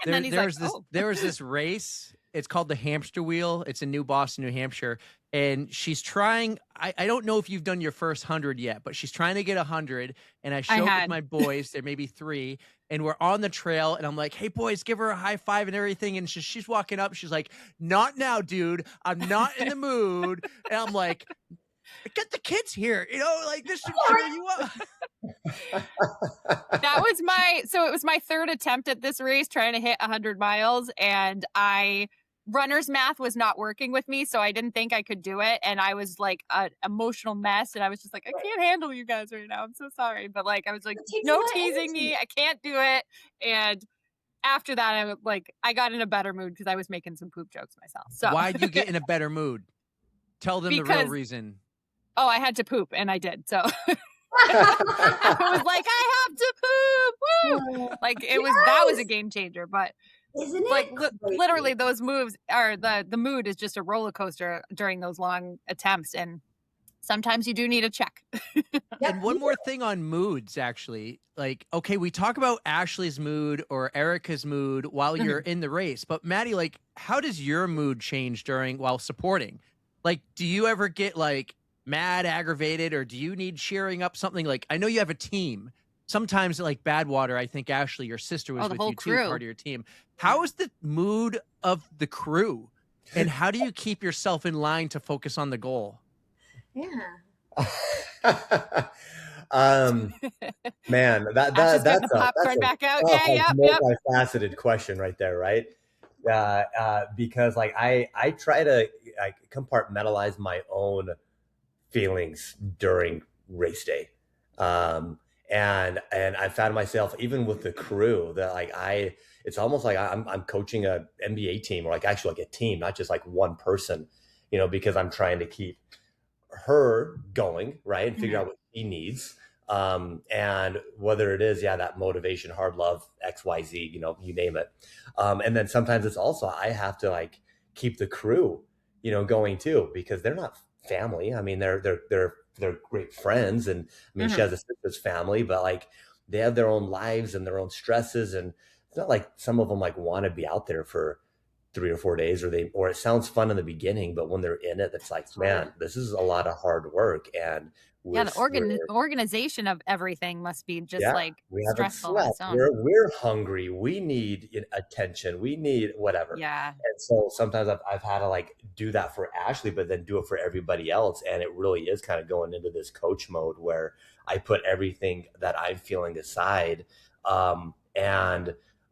And then he's like, there was this race. It's called the Hamster Wheel. It's in New Boston, New Hampshire. And she's trying, I don't know if you've done your first 100 yet, but she's trying to get 100. And I showed with my boys, there may be 3, and we're on the trail. And I'm like, hey, boys, give her a high five and everything. And she's walking up. She's like, not now, dude. I'm not in the mood. And I'm like, get the kids here. This should cheer you up. It was my third attempt at this race, trying to hit 100 miles. And runner's math was not working with me, so I didn't think I could do it. And I was like an emotional mess. And I was just like, I can't handle you guys right now. I'm so sorry. But I was like, no teasing me. I can't do it. And after that, I got in a better mood because I was making some poop jokes myself. So why'd you get in a better mood? Tell them the real reason. Oh, I had to poop, and I did. So I was like, I have to poop. Woo! That was a game changer. But isn't it literally those moves are the mood is just a roller coaster during those long attempts, and sometimes you do need a check. And one more thing on moods, actually. Okay, we talk about Ashley's mood or Erica's mood while you're in the race, but Maddie, how does your mood change while supporting? Do you ever get mad, aggravated, or do you need cheering up something? I know you have a team, sometimes like Badwater, I think Ashley, your sister, was Oh, the with whole you too, crew. part of your team. How is the mood of the crew? And how do you keep yourself in line to focus on the goal? Yeah. Man, Ash is getting that's the popcorn back out. oh, Yeah, like yep. multifaceted question right there, right? Because like I try to like compartmentalize my own feelings during race day, and I found myself even with the crew that like it's almost like I'm coaching a NBA team, or like actually like a team, not just like one person, because I'm trying to keep her going, right, and figure out what she needs, and whether it is that motivation, hard love, XYZ, you name it, and then sometimes it's also I have to like keep the crew going too, because they're not family. I mean, they're great friends, and I mean she has a sister's family, but like they have their own lives and their own stresses, and it's not like some of them like want to be out there for 3 or 4 days, or it sounds fun in the beginning, but when they're in it, it's like, man, this is a lot of hard work. And the organization of everything must be just like we haven't stressful on its slept. own. We're hungry. We need attention. We need whatever. Yeah. And so sometimes I've had to like do that for Ashley, but then do it for everybody else. And it really is kind of going into this coach mode where I put everything that I'm feeling aside, and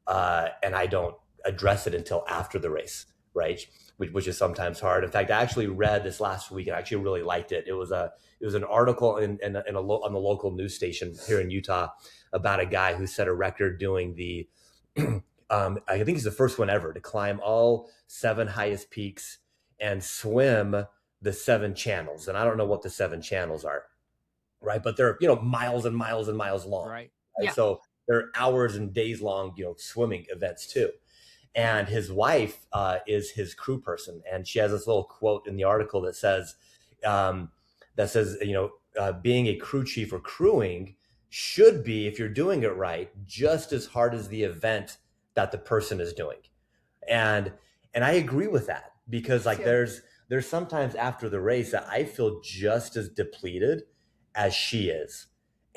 I don't address it until after the race, right? Which is sometimes hard. In fact, I actually read this last week and I actually really liked it. It was an article on the local news station here in Utah about a guy who set a record doing the I think he's the first one ever to climb all 7 highest peaks and swim the 7 channels. And I don't know what the 7 channels are, right? But they're miles and miles and miles long, Right. Yeah. So they're hours and days long swimming events too. And his wife is his crew person, and she has this little quote in the article that says, being a crew chief or crewing should be, if you're doing it right, just as hard as the event that the person is doing. And I agree with that, because like there's sometimes after the race that I feel just as depleted as she is.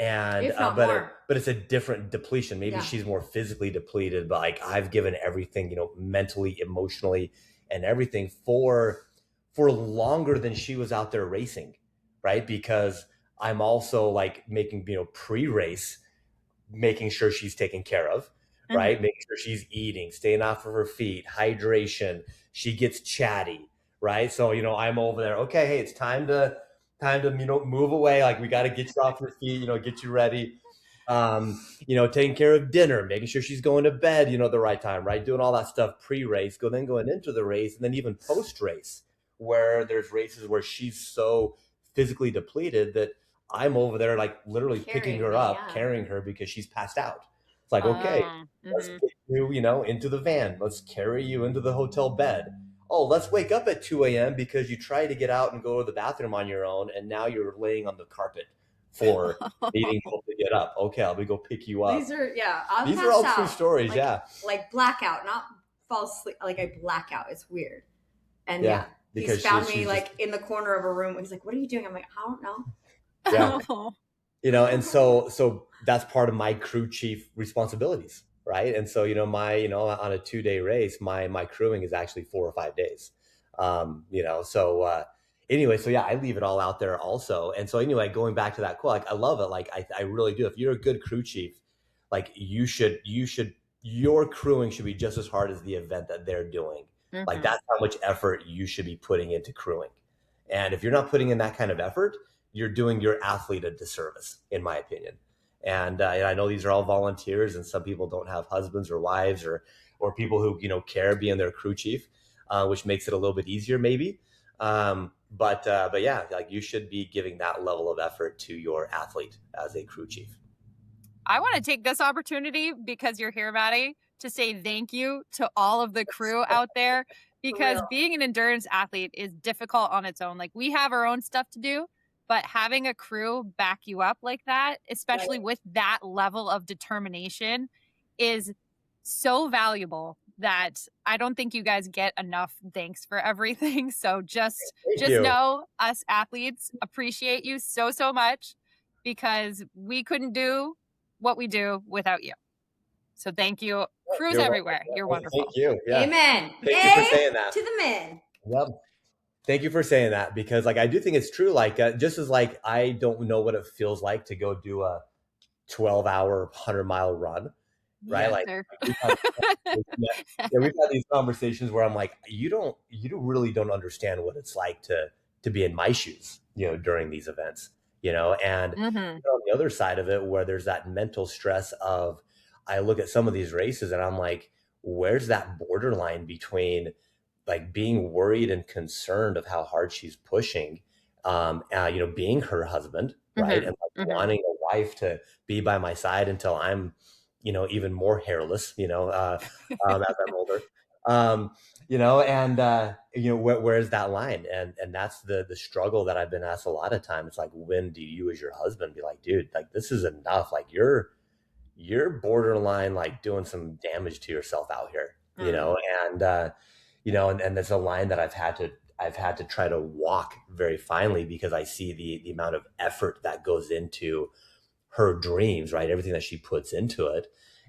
And If not but more. it's a different depletion. Maybe she's more physically depleted, but like I've given everything, mentally, emotionally, and everything for longer than she was out there racing, right? Because I'm also like making, pre-race, making sure she's taken care of, right? Making sure she's eating, staying off of her feet, hydration. She gets chatty, right? So, I'm over there. Okay, hey, it's time to move away. Like we got to get you off your feet, get you ready. Taking care of dinner, making sure she's going to bed, the right time, right? Doing all that stuff pre-race, going into the race, and then even post-race, where there's races where she's so physically depleted that I'm over there like literally picking her up, carrying her because she's passed out. It's like, okay, let's get you, into the van. Let's carry you into the hotel bed. Oh, let's wake up at 2 a.m. because you tried to get out and go to the bathroom on your own, and now you're laying on the carpet for needing to get up. Okay, I'll go pick you up. These are These are all true stories. Like blackout, not fall asleep. Like I blackout. It's weird. And because he's found me like in the corner of a room. He's like, "What are you doing?" I'm like, "I don't know." Yeah. And so that's part of my crew chief responsibilities. Right. And so, my, on a 2-day race, my crewing is actually 4 or 5 days. Anyway, so I leave it all out there also. And so anyway, going back to that quote, like I love it. Like I really do. If you're a good crew chief, like your crewing should be just as hard as the event that they're doing. Like that's how much effort you should be putting into crewing. And if you're not putting in that kind of effort, you're doing your athlete a disservice, in my opinion. And I know these are all volunteers, and some people don't have husbands or wives or people who care being their crew chief, which makes it a little bit easier maybe. But like you should be giving that level of effort to your athlete as a crew chief. I want to take this opportunity, because you're here, Maddie, to say thank you to all of the crew out there, because being an endurance athlete is difficult on its own. Like we have our own stuff to do, but having a crew back you up like that, especially with that level of determination, is so valuable that I don't think you guys get enough thanks for everything. So just know us athletes appreciate you so much, because we couldn't do what we do without you. So thank you. Cruise You're everywhere. welcome. You're Thank wonderful. you. Yeah. Amen. Thank you for saying that. To the men. Yep. Thank you for saying that, because like I do think it's true. Like just as like I don't know what it feels like to go do a 12-hour 100-mile run, right? Yes, Like sir. we've had these conversations where I'm like, you really don't understand what it's like to be in my shoes, during these events, and Mhm. on the other side of it, where there's that mental stress of, I look at some of these races and I'm like, where's that borderline between like being worried and concerned of how hard she's pushing, being her husband, right? Mhm. And like Mhm. wanting a wife to be by my side until I'm, even more hairless, as I'm older, where's that line? And that's the struggle that I've been asked a lot of times. It's like, when do you as your husband be like, dude, like this is enough. Like you're borderline, like doing some damage to yourself out here, and, and that's a line that I've had to try to walk very finely, because I see the amount of effort that goes into her dreams, right? Everything that she puts into it.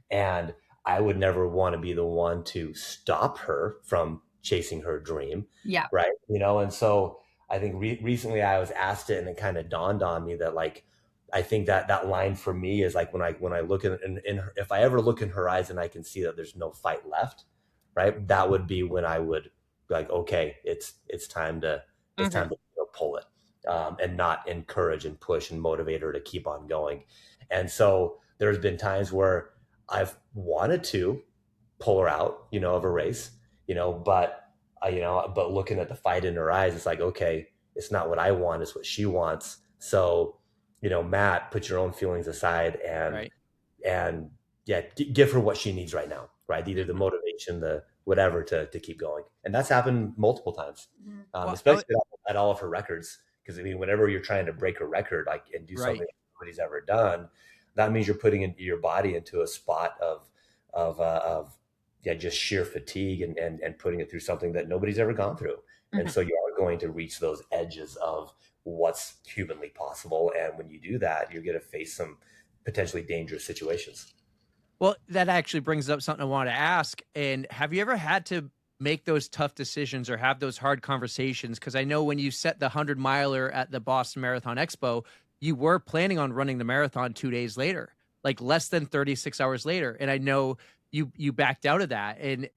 And I would never want to be the one to stop her from chasing her dream. Yeah. Right. And so I think recently I was asked it, and it kind of dawned on me that like, I think that line for me is like, when I look in her, if I ever look in her eyes and I can see that there's no fight left, right? That would be when I would be like, okay, it's time to pull it, and not encourage and push and motivate her to keep on going. And so there's been times where I've wanted to pull her out, of a race, but looking at the fight in her eyes, it's like, okay, it's not what I want, it's what she wants. So, Matt, put your own feelings aside and, Right. and yeah, give her what she needs right now, right? Either the motivation, the whatever to keep going. And that's happened multiple times, especially at all of her records. Because I mean, whenever you're trying to break a record, like, and do something nobody's ever done, that means you're putting your body into a spot of just sheer fatigue and putting it through something that nobody's ever gone through. Mhm. And so you are going to reach those edges of what's humanly possible. And when you do that, you're going to face some potentially dangerous situations. Well, that actually brings up something I want to ask. And have you ever had to make those tough decisions or have those hard conversations? Because I know when you set the 100-miler at the Boston Marathon Expo, you were planning on running the marathon 2 days later, like less than 36 hours later. And I know you backed out of that. And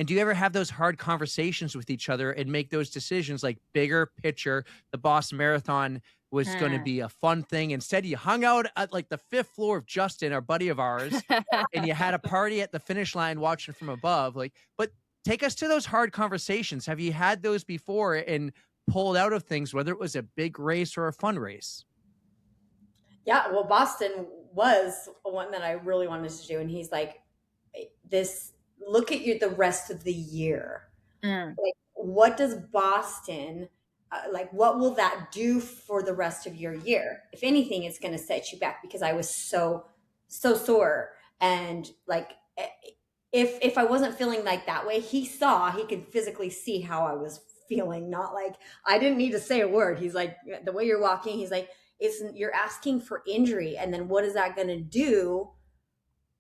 do you ever have those hard conversations with each other and make those decisions, like bigger picture, the Boston Marathon was going to be a fun thing. Instead, you hung out at like the 5th floor of Justin, our buddy of ours, and you had a party at the finish line watching from above. Like, but take us to those hard conversations. Have you had those before and pulled out of things, whether it was a big race or a fun race? Yeah, well, Boston was one that I really wanted to do. And he's like, look at the rest of the year. Like, what does Boston, what will that do for the rest of your year? If anything, it's going to set you back, because I was so sore. And like, if I wasn't feeling like that way, he could physically see how I was feeling. Not like, I didn't need to say a word. He's like, the way you're walking, he's like, you're asking for injury. And then what is that going to do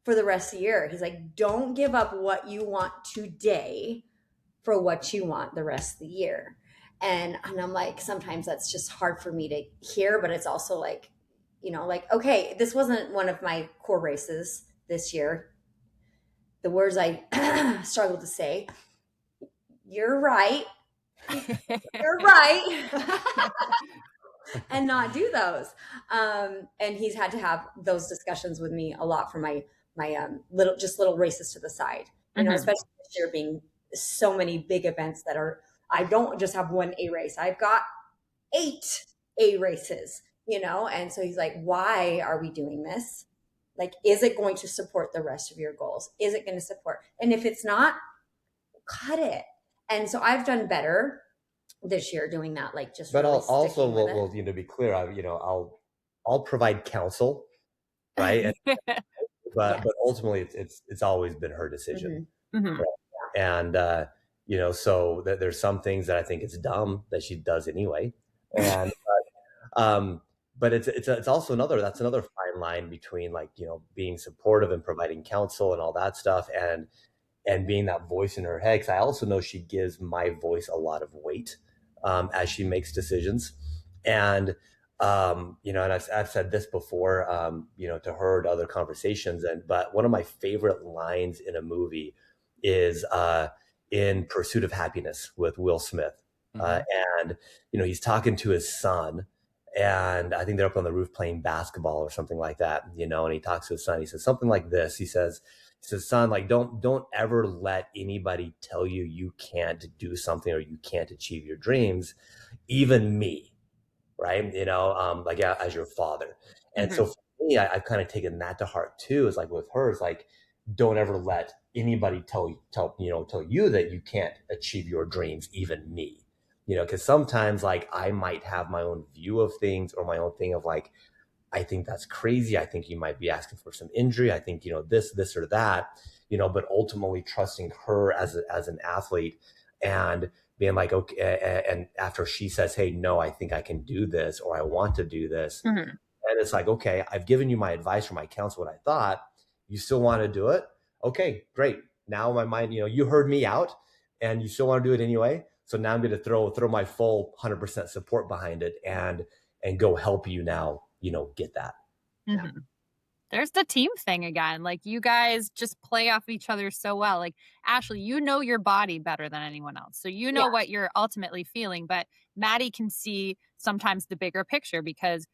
for the rest of the year? He's like, don't give up what you want today for what you want the rest of the year. And I'm like, sometimes that's just hard for me to hear, but it's also like, okay, this wasn't one of my core races this year. The words I struggle to say, you're right. You're right. And not do those. And he's had to have those discussions with me a lot for my little races to the side, especially this year being so many big events I don't just have one A race. I've got 8 A races, and so he's like, why are we doing this? Like, is it going to support the rest of your goals? Is it going to support? And if it's not, cut it. And so I've done better this year doing that, like just. But really also, we'll to be clear, I'll provide counsel, right? But ultimately, it's always been her decision, Mhm. right? And so there's some things that I think it's dumb that she does anyway, and but it's also that's another fine line between, like, you know, being supportive and providing counsel and all that stuff, and being that voice in her head. Because I also know she gives my voice a lot of weight as she makes decisions. And you know, and I've said this before, you know, to her, to other conversations, but one of my favorite lines in a movie is in Pursuit of Happiness with Will Smith. And, you know, he's talking to his son, and I think they're up on the roof playing basketball or something like that, you know, and he talks to his son. He says something like this. He says, son, like, don't ever let anybody tell you you can't do something or you can't achieve your dreams, even me, right? You know, like, as your father. And so for me, I've kind of taken that to heart too. Is like with her, it's like, don't ever let anybody tell you that you can't achieve your dreams, even me. You know, because sometimes, like, I might have my own view of things or my own thing of, like, I think that's crazy. I think you might be asking for some injury. I think, you know, this or that, you know, but ultimately trusting her as an athlete and being like, okay. And after she says, hey, no, I think I can do this, or I want to do this. And it's like, okay, I've given you my advice or my counsel, what I thought. You still want to do it? Okay, great. Now my mind, you know, you heard me out and you still want to do it anyway. So now I'm going to throw my full 100% support behind it and go help you now, you know, get that. Yeah. There's the team thing again. Like, you guys just play off each other so well. Like, Ashley, you know your body better than anyone else. So you know what you're ultimately feeling, but Maddie can see sometimes the bigger picture, because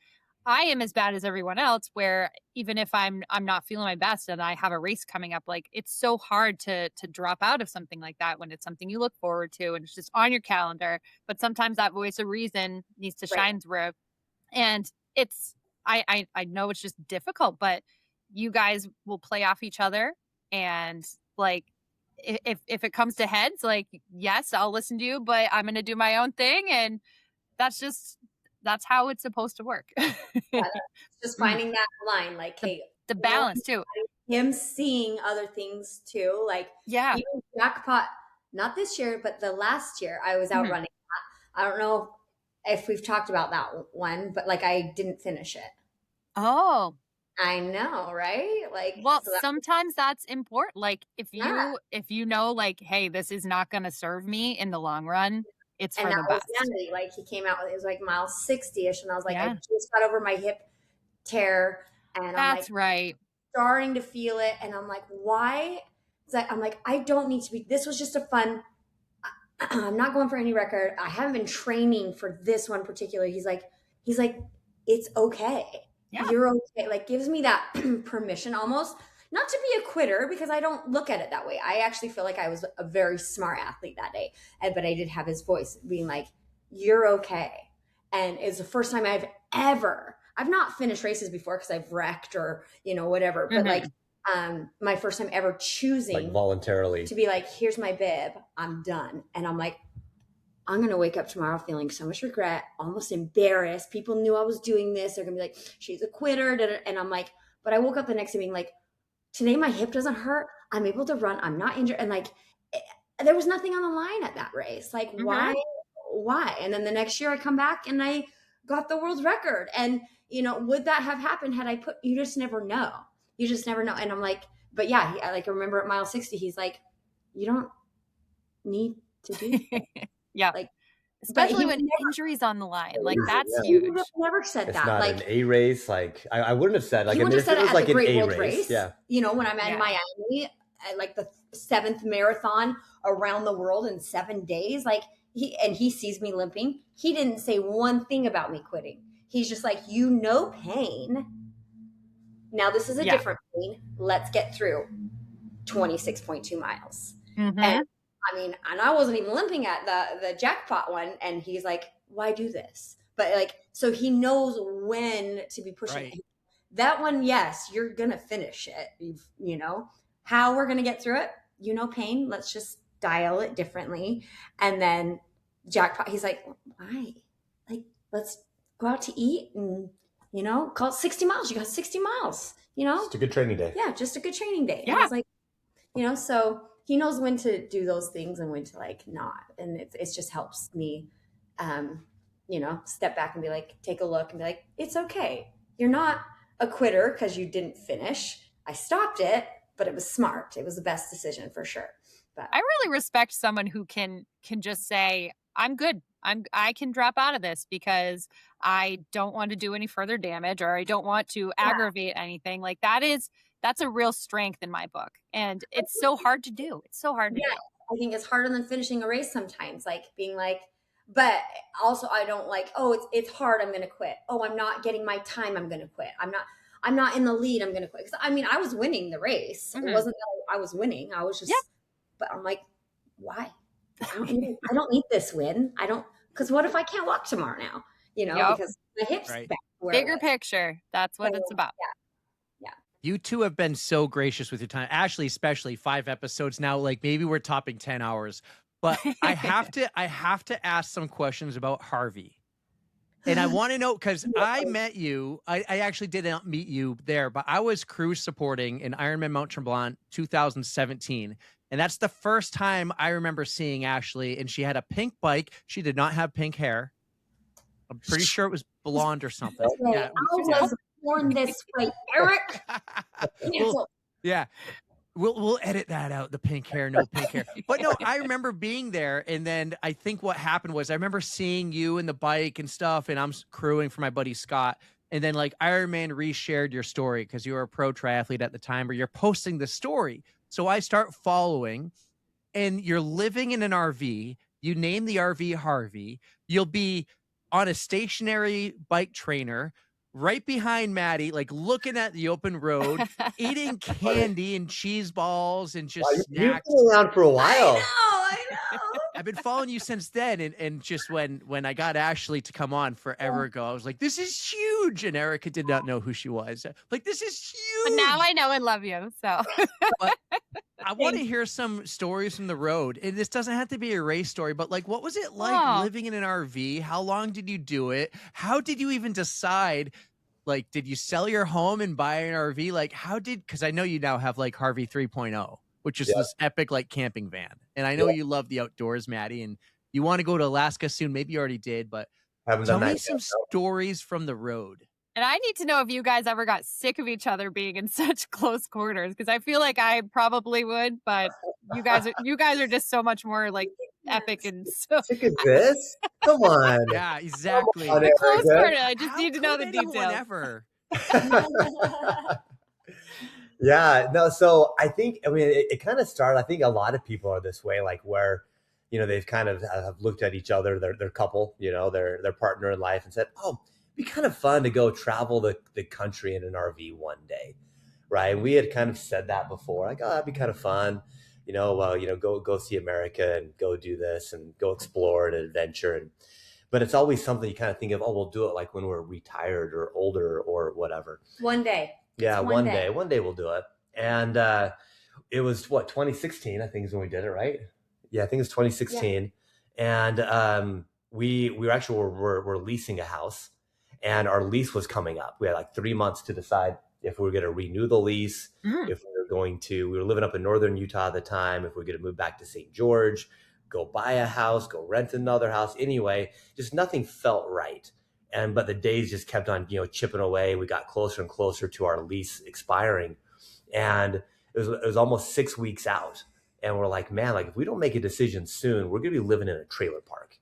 I am as bad as everyone else, where even if I'm not feeling my best and I have a race coming up, like, it's so hard to drop out of something like that when it's something you look forward to and it's just on your calendar. But sometimes that voice of reason needs to shine through. And it's, I know it's just difficult, but you guys will play off each other. And, like, if it comes to heads, like, yes, I'll listen to you, but I'm going to do my own thing. And that's how it's supposed to work. Just finding that line, like, hey, the balance too. Him seeing other things too, like, even jackpot. Not this year, but the last year I was out running. I don't know if we've talked about that one, but, like, I didn't finish it. Oh, I know, right? Like, well, so sometimes that's important. Like, if you know, like, hey, this is not going to serve me in the long run, it's for the best. Maddie, like, he came out with, it was like mile 60-ish, and I was like, I just got over my hip tear, and that's I'm, like, right, starting to feel it, and I'm like, why? I'm like, I don't need to be. This was just a fun. I'm not going for any record. I haven't been training for this one particular. He's like, it's okay. Yeah. You're okay. Like, gives me that permission almost, not to be a quitter, because I don't look at it that way. I actually feel like I was a very smart athlete that day, but I did have his voice being like, you're okay. And it's the first time I've not finished races before because I've wrecked or, you know, whatever, but like, my first time ever choosing, like, voluntarily to be like, here's my bib, I'm done. And I'm like, I'm going to wake up tomorrow feeling so much regret, almost embarrassed. People knew I was doing this. They're going to be like, she's a quitter. And I'm like, but I woke up the next day being like, today my hip doesn't hurt. I'm able to run. I'm not injured. And, like, there was nothing on the line at that race. Like, why? And then the next year I come back and I got the world record. And, you know, would that have happened had I you just never know. You just never know. And I'm like, but yeah, I remember at mile 60, he's like, you don't need to do that. Yeah. Like, especially when injuries on the line. Like, that's huge. He would have never said it's that. Not like an A race. Like, I wouldn't have said, like, he would have said it as like a great an world A race. Yeah. You know, when I'm in Miami, like the 7th marathon around the world in 7 days, like, he sees me limping. He didn't say one thing about me quitting. He's just like, you know, pain. Now this is a different pain. Let's get through 26.2 miles. And I mean, and I wasn't even limping at the jackpot one. And he's like, why do this? But, like, so he knows when to be pushing. Right. That one, yes, you're going to finish it. You know, how we're going to get through it, you know, pain. Let's just dial it differently. And then jackpot, he's like, why? Like, let's go out to eat and, you know, call it 60 miles. You got 60 miles, you know? Just a good training day. Yeah, just a good training day. Yeah. And I was like, you know, so he knows when to do those things and when to, like, not. And it just helps me, you step back and be like, take a look and be like, it's okay. You're not a quitter because you didn't finish. I stopped it, but it was smart. It was the best decision for sure. But I really respect someone who can just say, I'm good. I can drop out of this because I don't want to do any further damage, or I don't want to aggravate anything. Like that's a real strength in my book. And it's so hard to do. It's so hard to do. I think it's harder than finishing a race sometimes, like being like, but also I don't like, oh, it's hard, I'm going to quit. Oh, I'm not getting my time, I'm going to quit. I'm not in the lead, I'm going to quit. Cause I mean, I was winning the race. It wasn't that I was winning. I was just, but I'm like, why? I don't need this win. Cause what if I can't walk tomorrow now? Because my hips back where bigger picture. That's what it's about. You two have been so gracious with your time. Ashley, especially 5 episodes now. Like maybe we're topping 10 hours. But I have to ask some questions about Harvey. And I want to know, because I met you. I actually did not meet you there, but I was crew supporting in Ironman Mount Tremblant 2017. And that's the first time I remember seeing Ashley. And she had a pink bike. She did not have pink hair. I'm pretty sure it was blonde or something. I was born this way, Eric. Yeah. We'll edit that out. The pink hair, no pink hair. But no, I remember being there. And then I think what happened was I remember seeing you and the bike and stuff. And I'm crewing for my buddy Scott. And then like Ironman reshared your story because you were a pro triathlete at the time, or you're posting the story. So I start following, and you're living in an RV. You name the RV Harvey. You'll be on a stationary bike trainer right behind Maddie, like looking at the open road, eating candy and cheese balls and just snacks. You've been around for a while. I know. I've been following you since then. And just when I got Ashley to come on forever ago, I was like, this is huge. And Erica did not know who she was. Like, this is huge. But now I know and love you. So but I want to hear some stories from the road. And this doesn't have to be a race story, but like, what was it like living in an RV? How long did you do it? How did you even decide? Like, did you sell your home and buy an RV? Like, because I know you now have like Harvey 3.0, which is this epic like camping van. And I know you love the outdoors, Maddie, and you want to go to Alaska soon. Maybe you already did, but tell me some stories from the road. And I need to know if you guys ever got sick of each other being in such close quarters, because I feel like I probably would, but you guys are just so much more like epic and so. Sick of this? Come on. Yeah, exactly. The close quarter. I just need to know the details. Ever. Yeah, no. So I think, it kind of started. I think a lot of people are this way, like where, they've kind of have looked at each other, their couple, their partner in life, and said, "Oh, it'd be kind of fun to go travel the country in an RV one day," right? We had kind of said that before, like, "Oh, that'd be kind of fun, go see America and go do this and go explore and adventure." But it's always something you kind of think of, oh, we'll do it like when we're retired or older or whatever. One day. Yeah, one day we'll do it. And it was 2016, I think is when we did it, right? Yeah, I think it's 2016. Yeah. And we were leasing a house, and our lease was coming up. We had like 3 months to decide if we were going to renew the lease, if we were living up in northern Utah at the time, if we were going to move back to St. George, go buy a house, go rent another house. Anyway, just nothing felt right. But the days just kept on, chipping away. We got closer and closer to our lease expiring, and it was almost 6 weeks out. And we're like, man, like if we don't make a decision soon, we're going to be living in a trailer park.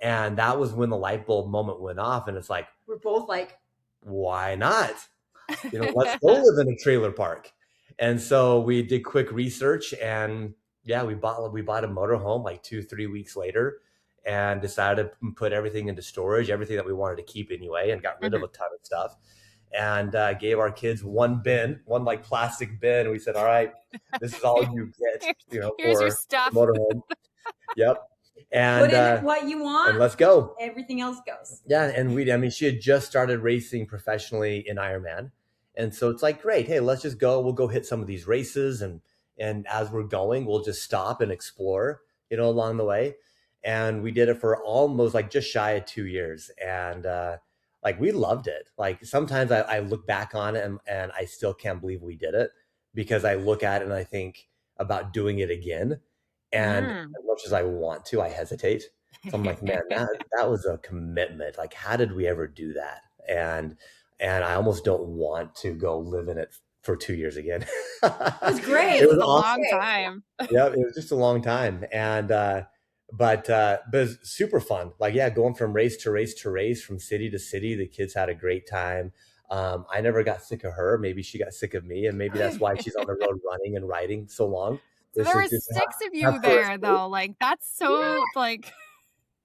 And that was when the light bulb moment went off. And it's like, we're both like, why not? Let's go live in a trailer park. And so we did quick research, and we bought a motorhome like 2-3 weeks later, and decided to put everything into storage, everything that we wanted to keep anyway, and got rid of a ton of stuff, and gave our kids one like plastic bin. We said, all right, this is all you get, here's for your stuff. Motorhome. Yep. And put in what you want, and let's go. Everything else goes. Yeah. And she had just started racing professionally in Ironman. And so it's like, great. Hey, let's just go. We'll go hit some of these races. And as we're going, we'll just stop and explore, along the way. And we did it for almost like just shy of 2 years. And like we loved it. Like sometimes I look back on it and I still can't believe we did it, because I look at it and I think about doing it again. And as much as I want to, I hesitate. So I'm like, man, that was a commitment. Like, how did we ever do that? And I almost don't want to go live in it for 2 years again. It was great. It was a awesome. long time. Yeah, it was just a long time. And but it was super fun. Like, yeah, going from race to race to race, from city to city. The kids had a great time. I never got sick of her. Maybe she got sick of me, and maybe that's why she's on the road running and riding so long. So there were 6 of you there, though. Like, that's so, like...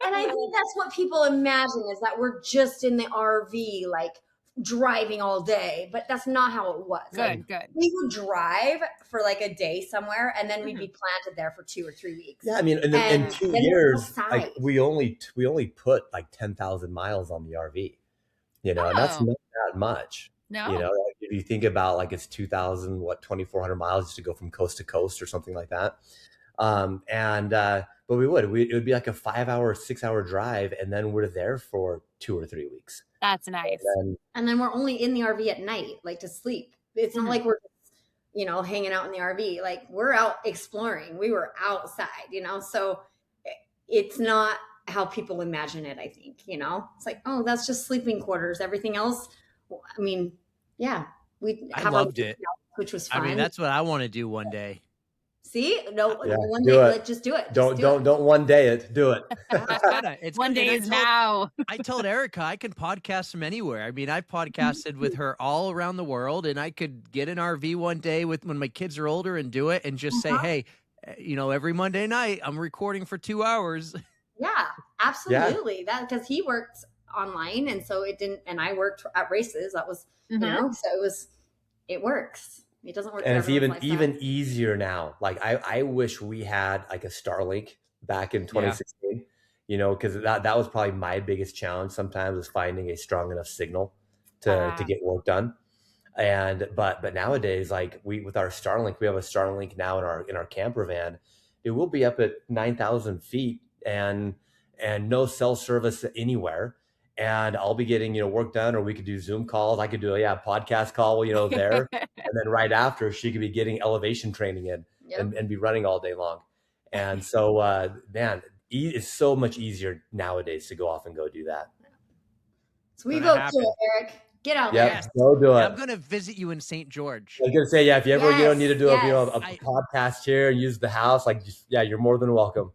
And I think that's what people imagine, is that we're just in the RV, like driving all day, but that's not how it was. Good. We would drive for like a day somewhere, and then we'd be planted there for 2 or 3 weeks. Yeah, I mean, in 2 years, like we only put like 10,000 miles on the RV. You know, and that's not that much. No. You know, like if you think about, like, it's 2,400 miles just to go from coast to coast or something like that. But it would be like a 5-hour, 6-hour drive, and then we're there for 2 or 3 weeks. That's nice. And then we're only in the RV at night, like to sleep. It's not like we're, hanging out in the RV. Like, we're out exploring. We were outside, so it's not how people imagine it, I think, It's like, oh, that's just sleeping quarters. Everything else, I mean, yeah. I loved it. Which was fun. I mean, that's what I want to do one day. See? No, Yeah, one do day, it. let's just do it. Don't one day it. Do it. It's One day is now. I told Erica I can podcast from anywhere. I mean, I've podcasted with her all around the world, and I could get an RV one day when my kids are older and do it and just say, hey, every Monday night I'm recording for 2 hours. Yeah, absolutely. That because he worked online, and so it didn't. And I worked at races. That was, so it works. It doesn't work. And it's even easier now. Like, I wish we had like a Starlink back in 2016. Because that was probably my biggest challenge sometimes, is finding a strong enough signal to get work done. But nowadays, like, with our Starlink, we have a Starlink now in our camper van. It will be up at 9,000 feet and no cell service anywhere. And I'll be getting, work done, or we could do Zoom calls. I could do a podcast call, there. And then right after, she could be getting elevation training in and be running all day long. And so, man, it's so much easier nowadays to go off and go do that. So we go to it, Eric. Get out there. Yeah, go do it. I'm going to visit you in St. George. I was going to say, if you ever need to do a podcast here and use the house, you're more than welcome.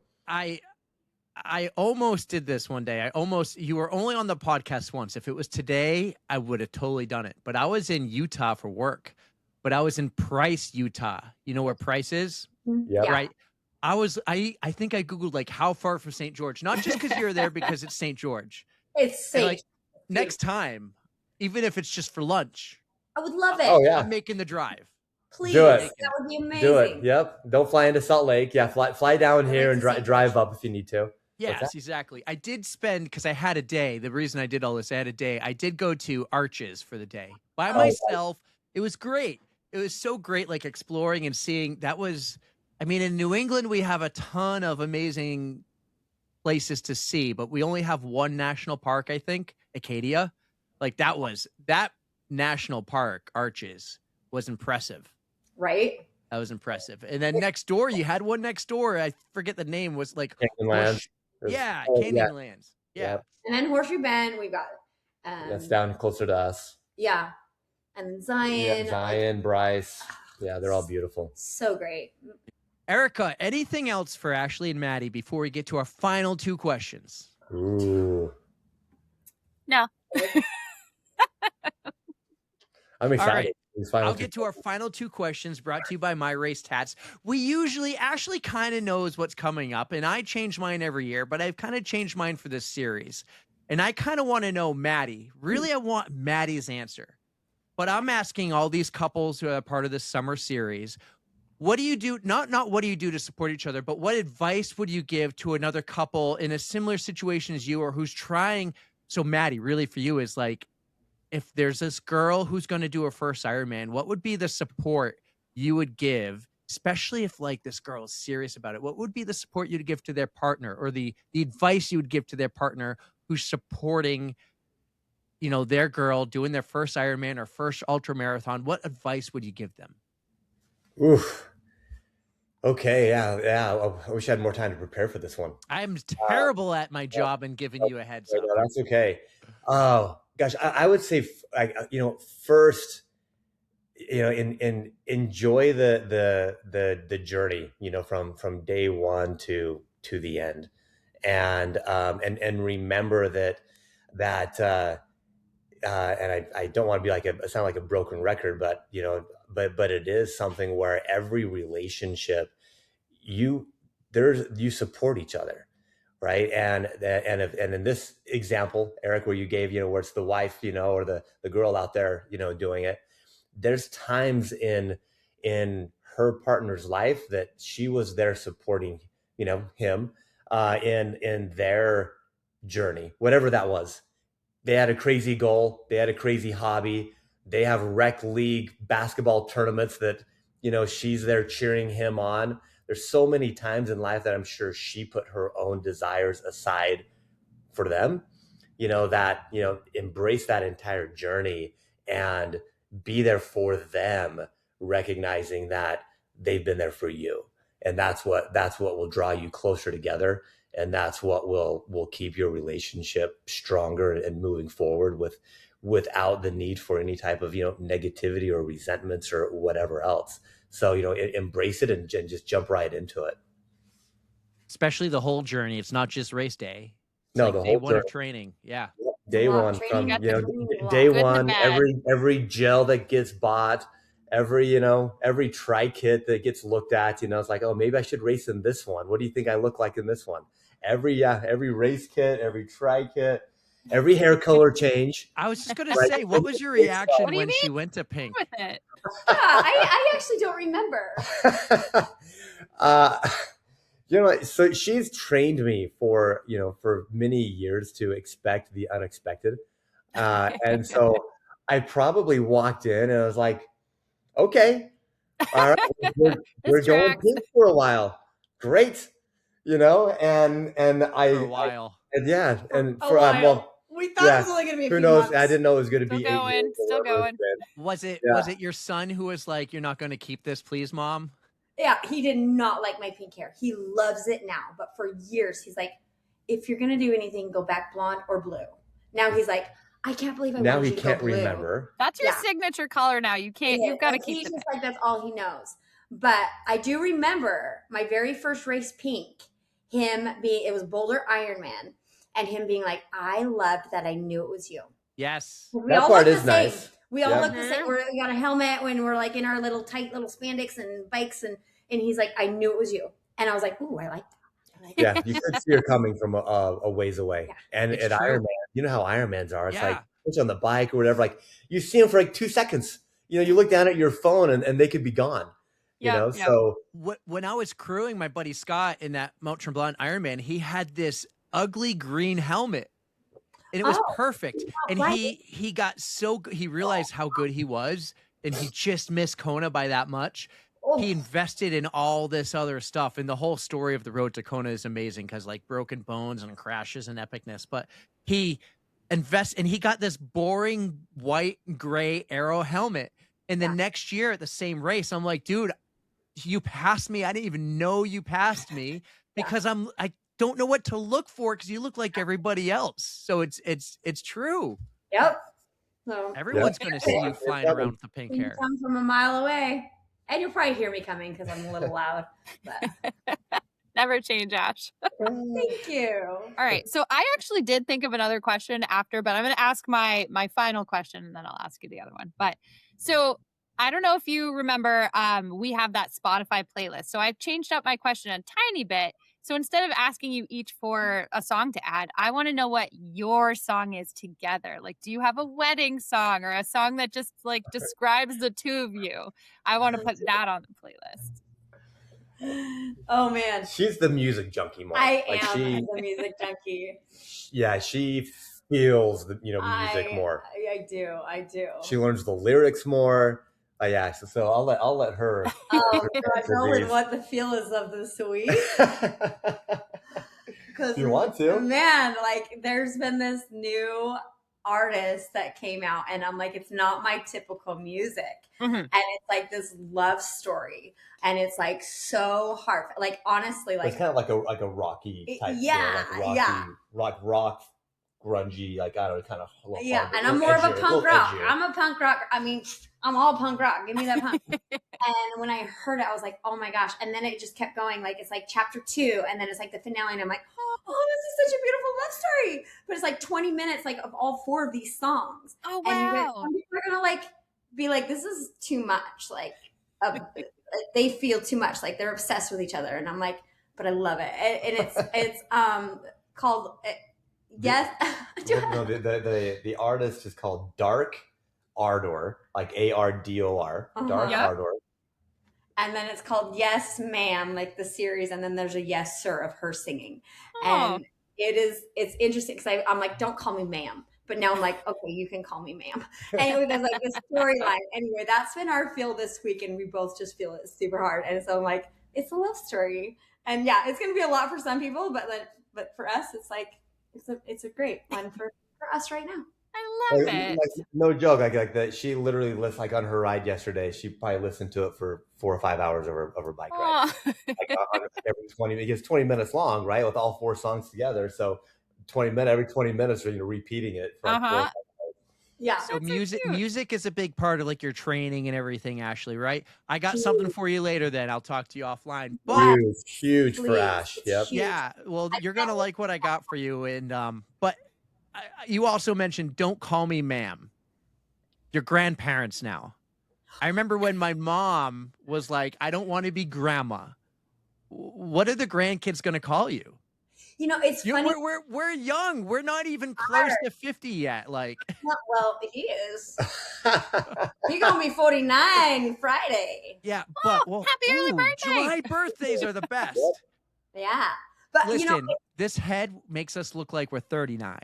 I almost did this one day. You were only on the podcast once. If it was today, I would have totally done it. But I was in Utah for work. But I was in Price, Utah. You know where Price is? Yeah. Right. I think I Googled, like, how far from St. George, not just because you're there, because it's St. George. It's safe. Like, next time, even if it's just for lunch, I would love it. Oh, yeah. I'm making the drive. Please. Do it. That would be amazing. Do it. Yep. Don't fly into Salt Lake. Yeah. Fly down here and drive up if you need to. Yes, exactly. I did spend, because I had a day. The reason I did all this, I had a day. I did go to Arches for the day by myself. It was great. It was so great, like, exploring and seeing. In New England, we have a ton of amazing places to see, but we only have one national park, I think, Acadia. Like, that national park, Arches, was impressive. Right? That was impressive. And then next door, you had one next door. I forget the name. Was like Canyonlands. Canyonlands. Yeah. And then Horseshoe Bend, we've got. That's down closer to us. Yeah. And Zion. Yeah, Zion, Bryce. Yeah, they're all beautiful. So great. Erica, anything else for Ashley and Maddie before we get to our final 2 questions? Ooh. No. I'm excited. I'll get to our final 2 questions brought to you by My Race Tats. Ashley kind of knows what's coming up, and I change mine every year, but I've kind of changed mine for this series. And I kind of want to know Maddie. Really, I want Maddie's answer. But I'm asking all these couples who are part of this summer series, what do you do? Not what do you do to support each other, but what advice would you give to another couple in a similar situation as you, or who's trying? So Maddie, really for you is like, if there's this girl who's going to do her first Ironman, what would be the support you would give, especially if, like, this girl is serious about it? What would be the support you'd give to their partner, or the advice you would give to their partner who's supporting, their girl doing their first Ironman or first ultramarathon? What advice would you give them? Oof. Okay, yeah. I wish I had more time to prepare for this one. I'm terrible at my job and giving you a heads up. No, that's okay. Oh gosh, I would say, first, enjoy the journey, from day one to the end, and remember that. And I don't want to be sound like a broken record, but but it is something where every relationship you support each other, right? And in this example, Eric, where you gave, where it's the wife, or the girl out there, doing it, there's times in her partner's life that she was there supporting, him in their journey, whatever that was. They had a crazy goal. They had a crazy hobby. They have rec league basketball tournaments that, she's there cheering him on. There's so many times in life that I'm sure she put her own desires aside for them, embrace that entire journey and be there for them, recognizing that they've been there for you. And that's what will draw you closer together. And that's what will keep your relationship stronger and moving forward without the need for any type of, negativity or resentments or whatever else. So, embrace it and just jump right into it. Especially the whole journey. It's not just race day. It's No, like the day whole one of journey. training. Yeah. Day one, from day one, every gel that gets bought, every tri kit that gets looked at, it's like, oh, maybe I should race in this one. What do you think I look like in this one? Every race kit, every tri kit, every hair color change. I was just gonna say, what was your reaction when she went to pink? With it. Yeah, I actually don't remember. So she's trained me for many years to expect the unexpected. And so I probably walked in and I was like, okay, all right, we're going pink for a while. Great. And I, for a while. We thought it was only going to be a who few knows? months. I didn't know it was going to be Still going. Was it your son who was like, you're not going to keep this, please, Mom? Yeah, he did not like my pink hair. He loves it now, but for years he's like, if you're gonna do anything, go back blonde or blue. Now he's like, I can't believe I now wanted he you to can't go blue. remember. That's your signature color now. You can't. You've got to keep He's it. just like, that's all he knows. But I do remember my very first race pink. It was Boulder Ironman, and him being like, I loved that I knew it was you. Yes, that part is nice. We all look the same. We got a helmet when we're like in our little tight little spandex and bikes, and he's like, I knew it was you. And I was like, ooh, I like that. Yeah, you could see her coming from a ways away. Yeah, and at Ironman, you know how Ironmans are. It's like, push on the bike or whatever. Like, you see them for like 2 seconds. You look down at your phone and they could be gone. So when I was crewing my buddy Scott in that Mount Tremblant Ironman, he had this ugly green helmet. And it was perfect. And he got so good. He realized how good he was, and he just missed Kona by that much. He invested in all this other stuff. And the whole story of the road to Kona is amazing because like broken bones and crashes and epicness. But he invested, and he got this boring white and gray Aero helmet. And the next year at the same race, I'm like, dude, you passed me. I didn't even know you passed me because I don't know what to look for because you look like everybody else. So it's true. Yep. So everyone's going to see you flying around with the pink hair. Come from a mile away, and you'll probably hear me coming because I'm a little loud. But. Never change, Ash. Thank you. All right. So I actually did think of another question after, but I'm going to ask my final question and then I'll ask you the other one. But so I don't know if you remember, we have that Spotify playlist. So I've changed up my question a tiny bit. So instead of asking you each for a song to add, I want to know what your song is together. Like, do you have a wedding song or a song that just like describes the two of you? I want to put that on the playlist. Oh man, she's the music junkie, more. I am the music junkie. Yeah, she feels the music more. I do. She learns the lyrics more. Yeah, so I'll let her. Oh God, Nolan, what the feel is of the sweet? If you want to, man, like there's been this new artist that came out, and I'm like, it's not my typical music. Mhm. And it's like this love story, and it's like so hard. Like honestly, It's like kind of like a rocky type yeah, feel, like rocky, rock, grungy, like I don't know, kind of yeah. hard, And I'm more of a edgier, punk little rock. edgier. I'm a punk rock. I mean, I'm all punk rock. Give me that punk. And when I heard it, I was like, oh my gosh. And then it just kept going. Like, it's like chapter 2, and then it's like the finale. And I'm like, oh, this is such a beautiful love story. But it's like 20 minutes, like, of all 4 of these songs. Oh, And wow. some people are going to, like, be like, this is too much. Like, they feel too much. Like, they're obsessed with each other. And I'm like, but I love it. And it's called, yes. No, the artist is called Dark Ardor, like Ardor, Dark Yep. Ardor. And then it's called Yes Ma'am, like the series. And then there's a Yes Sir of her singing. Oh. And it's interesting because I'm like, don't call me ma'am. But now I'm like, okay, you can call me ma'am. Anyway, there's like this storyline. Anyway, that's been our feel this week. And we both just feel it super hard. And so I'm like, it's a love story. And yeah, it's going to be a lot for some people. But for us, it's like, it's a great one for us right now. I love it. Like, no joke, like that. She literally listened, like on her ride yesterday. She probably listened to it for 4 or 5 hours of her bike ride. Aw. Like every 20, it gets 20 minutes long, right, with all 4 songs together. So every 20 minutes, you're repeating it. For like 4 or 5 hours. Yeah. So That's so music cute. music is a big part of like your training and everything, Ashley, right? I got something for you later then. I'll talk to you offline. But Huge for Please. Ash. It's Yep. huge. yeah, well, you're gonna like what I got for you. And but you also mentioned don't call me ma'am. Your grandparents now. I remember when my mom was like, I don't want to be grandma. What are the grandkids gonna call you? You know, it's funny. We're young. We're not even close to 50 yet. Like, Well, he is. He's going to be 49 Friday. yeah, but well, happy early birthday. July birthdays are the best. Yeah. But, Listen, you know, this head makes us look like we're 39.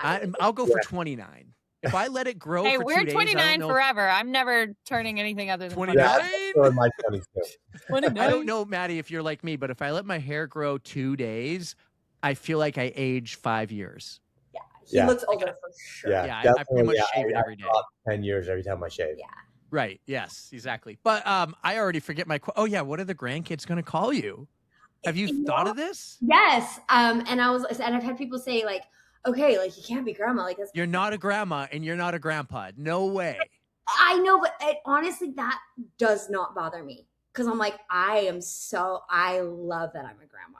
exactly. I'll go for 29. If I let it grow Hey, for 2 we're days, 29 forever. I'm never turning anything other than 29? Yeah, so in my 20s too. I don't know, Maddie, if you're like me, but if I let my hair grow 2 days, I feel like I age 5 years. Yeah. He Yeah. looks older for sure. Yeah, I definitely, pretty much shave it I every day. drop 10 years every time I shave. Yeah. Right. Yes, exactly. But I already forget my. Oh yeah, what are the grandkids going to call you? Have you thought of this? Yes. And I've had people say like, okay, like you can't be grandma. Like that's, You're not a grandma and you're not a grandpa. No way. I know, but honestly, that does not bother me. Cause I'm like, I love that I'm a grandma.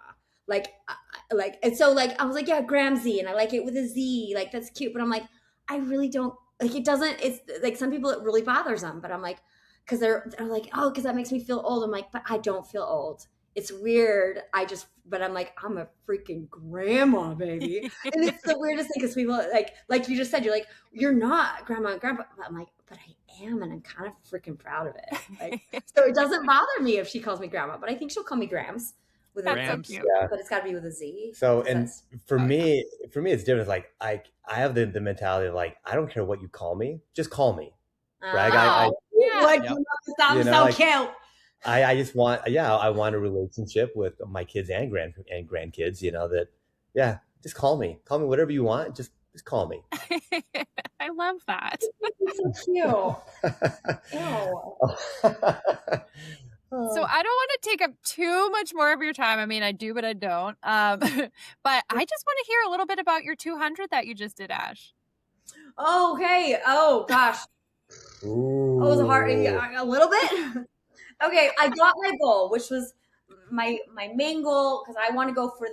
And so like, I was like, yeah, Gramsy. And I like it with a Z, like that's cute. But I'm like, I really don't like, it's like some people, it really bothers them, but I'm like, cause they're like, oh, cause that makes me feel old. I'm like, but I don't feel old. It's weird. But I'm like, I'm a freaking grandma, baby. And it's the weirdest thing because people like you just said, you're like, you're not grandma and grandpa. But I'm like, but I am. And I'm kind of freaking proud of it. Like, so it doesn't bother me if she calls me grandma, but I think she'll call me Grams. With Grams? a, Yeah. But it's got to be with a Z. So, because and that's- for me, it's different. Like I have the mentality of like, I don't care what you call me, just call me. Right? Oh, Yeah. what? Yep. Sounds You know, so like- cute. I just want, I want a relationship with my kids and grandkids, you know, that, yeah, just call me whatever you want. Just call me. I love that. It's so cute. Ew. So I don't want to take up too much more of your time. I mean, I do, but I don't. But I just want to hear a little bit about your 200 that you just did, Ash. Okay. Oh gosh. Ooh. Oh, it was hard. A little bit. Okay, I got my goal, which was my main goal because I want to go for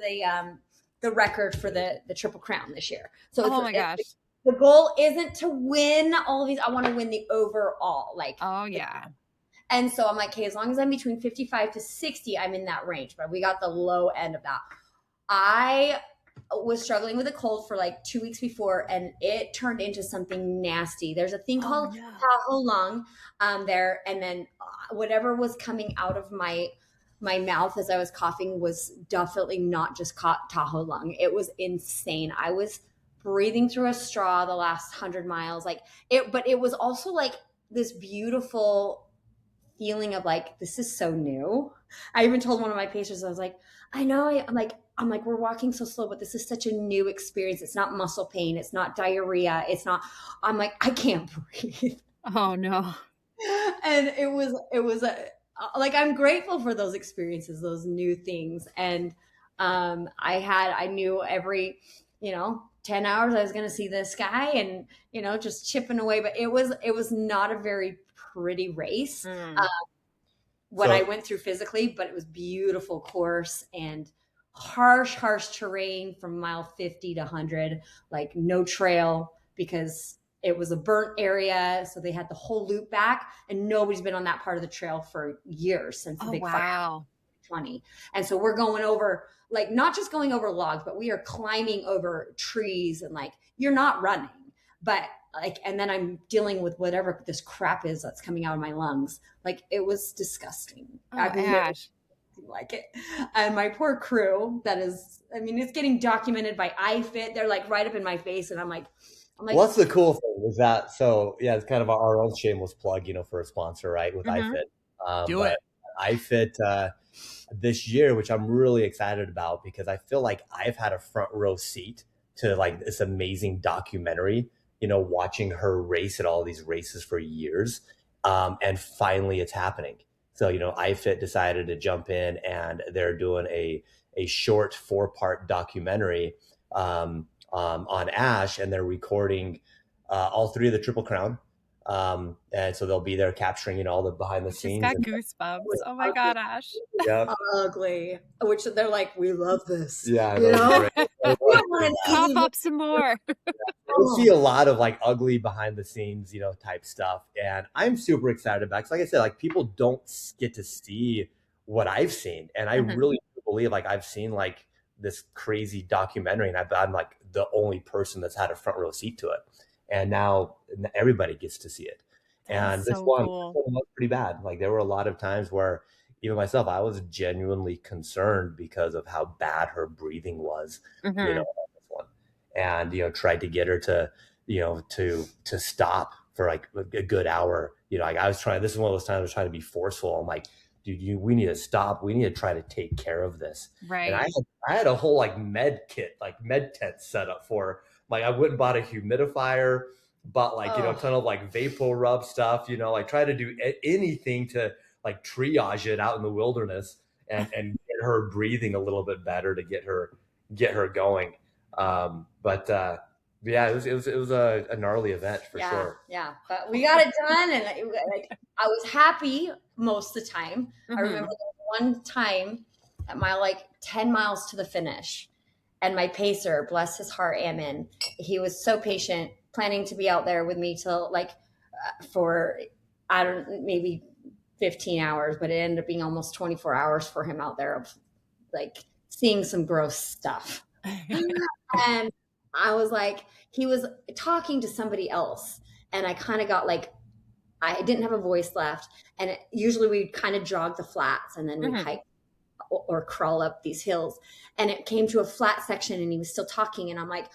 the record for the Triple Crown this year. So Oh my gosh. the goal isn't to win all of these. I want to win the overall. Like, Oh yeah. and so I'm like, okay, as long as I'm between 55 to 60, I'm in that range. But we got the low end of that. I was struggling with a cold for like 2 weeks before, and it turned into something nasty. There's a thing called Tahoe lung there, and then whatever was coming out of my mouth as I was coughing was definitely not just Tahoe lung. It was insane. I was breathing through a straw the last 100 miles, but it was also like this beautiful feeling of like, this is so new. I even told one of my patients, I was like, I know, I'm like, we're walking so slow, but this is such a new experience. It's not muscle pain. It's not diarrhea. It's not, I'm like, I can't breathe. Oh no. And it was like, I'm grateful for those experiences, those new things. And I knew every, 10 hours I was going to see this guy and, just chipping away. But it was not a very pretty race. What I went through physically, but it was beautiful course and harsh terrain from mile 50 to 100, like no trail because it was a burnt area. So they had the whole loop back and nobody's been on that part of the trail for years since the big fire 20. And so we're going over, like, not just going over logs, but we are climbing over trees and like, you're not running, but like, and then I'm dealing with whatever this crap is that's coming out of my lungs. Like, it was disgusting. Oh, I've never like it. And my poor crew, it's getting documented by iFit. They're like right up in my face. And I'm like, what's the cool thing is that, so yeah, it's kind of our own shameless plug, for a sponsor, right? With iFit. Do it. iFit this year, which I'm really excited about because I feel like I've had a front row seat to like this amazing documentary, watching her race at all these races for years. And finally it's happening. So, iFit decided to jump in and they're doing a short 4-part documentary on Ash, and they're recording all 3 of the Triple Crown. And so they'll be there capturing, all the behind the scenes. Just got goosebumps. Oh my God, Ash. Yeah. Ugly. Which they're like, we love this. Yeah. Pop up some more. You'll see a lot of like ugly behind the scenes, type stuff. And I'm super excited about it. 'Cause like I said, like people don't get to see what I've seen. And I really believe like I've seen like this crazy documentary and I'm like the only person that's had a front row seat to it. And now everybody gets to see it. And this one was pretty bad. Like there were a lot of times where even myself, I was genuinely concerned because of how bad her breathing was, on this one. And, tried to get her to, to stop for like a good hour. Like I was trying, this is one of those times I was trying to be forceful. I'm like, dude, we need to stop. We need to try to take care of this. Right. And I had a whole like med tent set up for her. Like I went and bought a humidifier, bought like, a ton of like vapor rub stuff, like try to do anything to like triage it out in the wilderness and get her breathing a little bit better to get her going. But yeah, it was a gnarly event for sure. Yeah, but we got it done, and I was happy most of the time. I remember one time at my 10 miles to the finish, and my pacer, bless his heart, Amin, he was so patient, planning to be out there with me till for maybe 15 hours, but it ended up being almost 24 hours for him out there of seeing some gross stuff. And I was like, he was talking to somebody else, and I kind of got I didn't have a voice left. And usually we'd kind of jog the flats and then we'd hike or crawl up these hills. And it came to a flat section and he was still talking. And I'm like,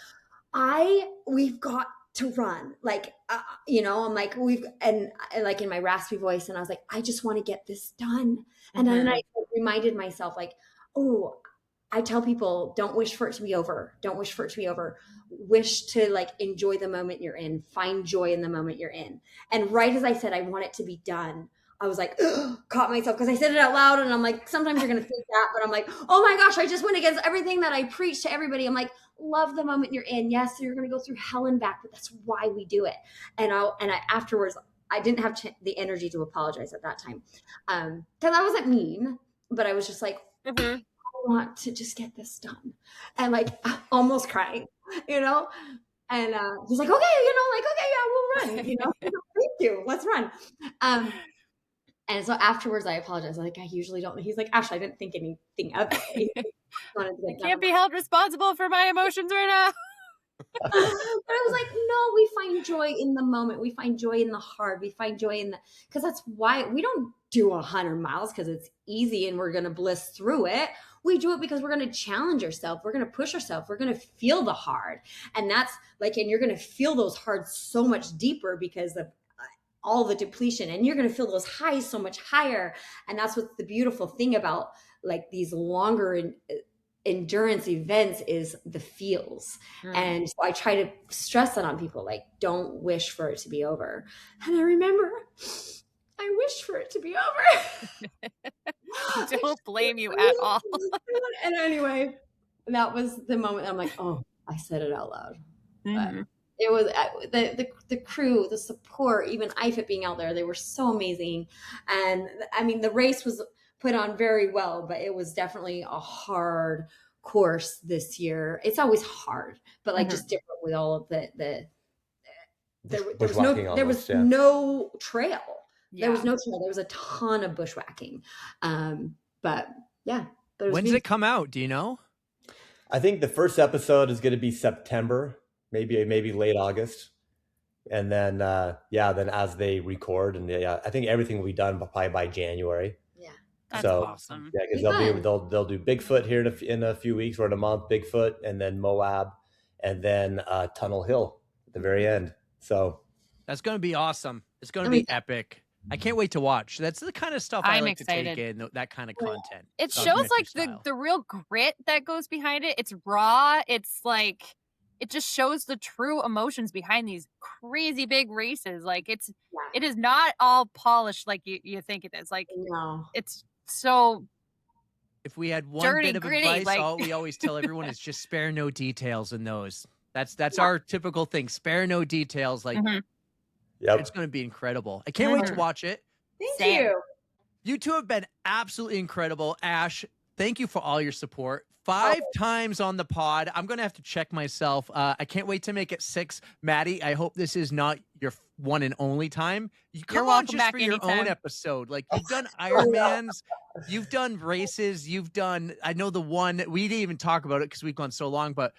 we've got to run. I'm like, and in my raspy voice. And I was like, I just want to get this done. And then I reminded myself I tell people, don't wish for it to be over. Don't wish for it to be over. Wish to enjoy the moment you're in. Find joy in the moment you're in. And right as I said, I want it to be done, I was caught myself because I said it out loud. And I'm like, sometimes you're going to think that, but I'm like, oh my gosh, I just went against everything that I preach to everybody. I'm like, love the moment you're in. Yes, you're going to go through hell and back, but that's why we do it. And I afterwards, I didn't have the energy to apologize at that time. Because I wasn't mean, but I was just like, I want to just get this done, and almost crying, and he's like, okay, okay, yeah, we'll run, thank you, let's run. And so afterwards I apologized, I usually don't. He's like, Ashley, I didn't think anything of it. I can't be held responsible for my emotions right now. But I was like, no, we find joy in the moment. We find joy in the hard. We find joy in because that's why we don't do 100 miles because it's easy and we're going to bliss through it. We do it because we're going to challenge ourselves. We're going to push ourselves. We're going to feel the hard. And that's and you're going to feel those hard so much deeper because all the depletion, and you're going to feel those highs so much higher. And that's what's the beautiful thing about like these longer endurance events is the feels. And so I try to stress that on people, like, don't wish for it to be over. And I remember I wished for it to be over. Don't blame you at all. And anyway, that was the moment I'm like, oh, I said it out loud. But it was the crew, the support, even IFIT being out there, they were so amazing. And I mean, the race was put on very well, but it was definitely a hard course this year. It's always hard, but like just different with all of there was no trail. There was no trail. There was a ton of bushwhacking. But yeah. When did it come out? Do you know? I think the first episode is going to be September, maybe late August. And then, then as they record, and I think everything will be done probably by January. Yeah. That's awesome. Yeah, because they'll do Bigfoot here in a few weeks or in a month, Bigfoot, and then Moab, and then Tunnel Hill at the very end. So that's going to be awesome. It's going to be epic. I can't wait to watch. That's the kind of stuff I like excited. to take in, that kind of content. It shows like the real grit that goes behind it. It's raw. It's like, it just shows the true emotions behind these crazy big races. Like it is not all polished like you think it is. Like it's so. If we had one dirty, bit of gritty, advice, like... all we always tell everyone is just spare no details in those. That's our typical thing. Spare no details. Like it's going to be incredible. I can't wait to watch it. Thank you. You two have been absolutely incredible. Ash, thank you for all your support. 5 times on the pod. I'm going to have to check myself. I can't wait to make it 6. Maddie, I hope this is not your one and only time. You're welcome just for your own episode. Like, you've done Ironmans, you've done races, you've done, I know the one, we didn't even talk about it because we've gone so long, but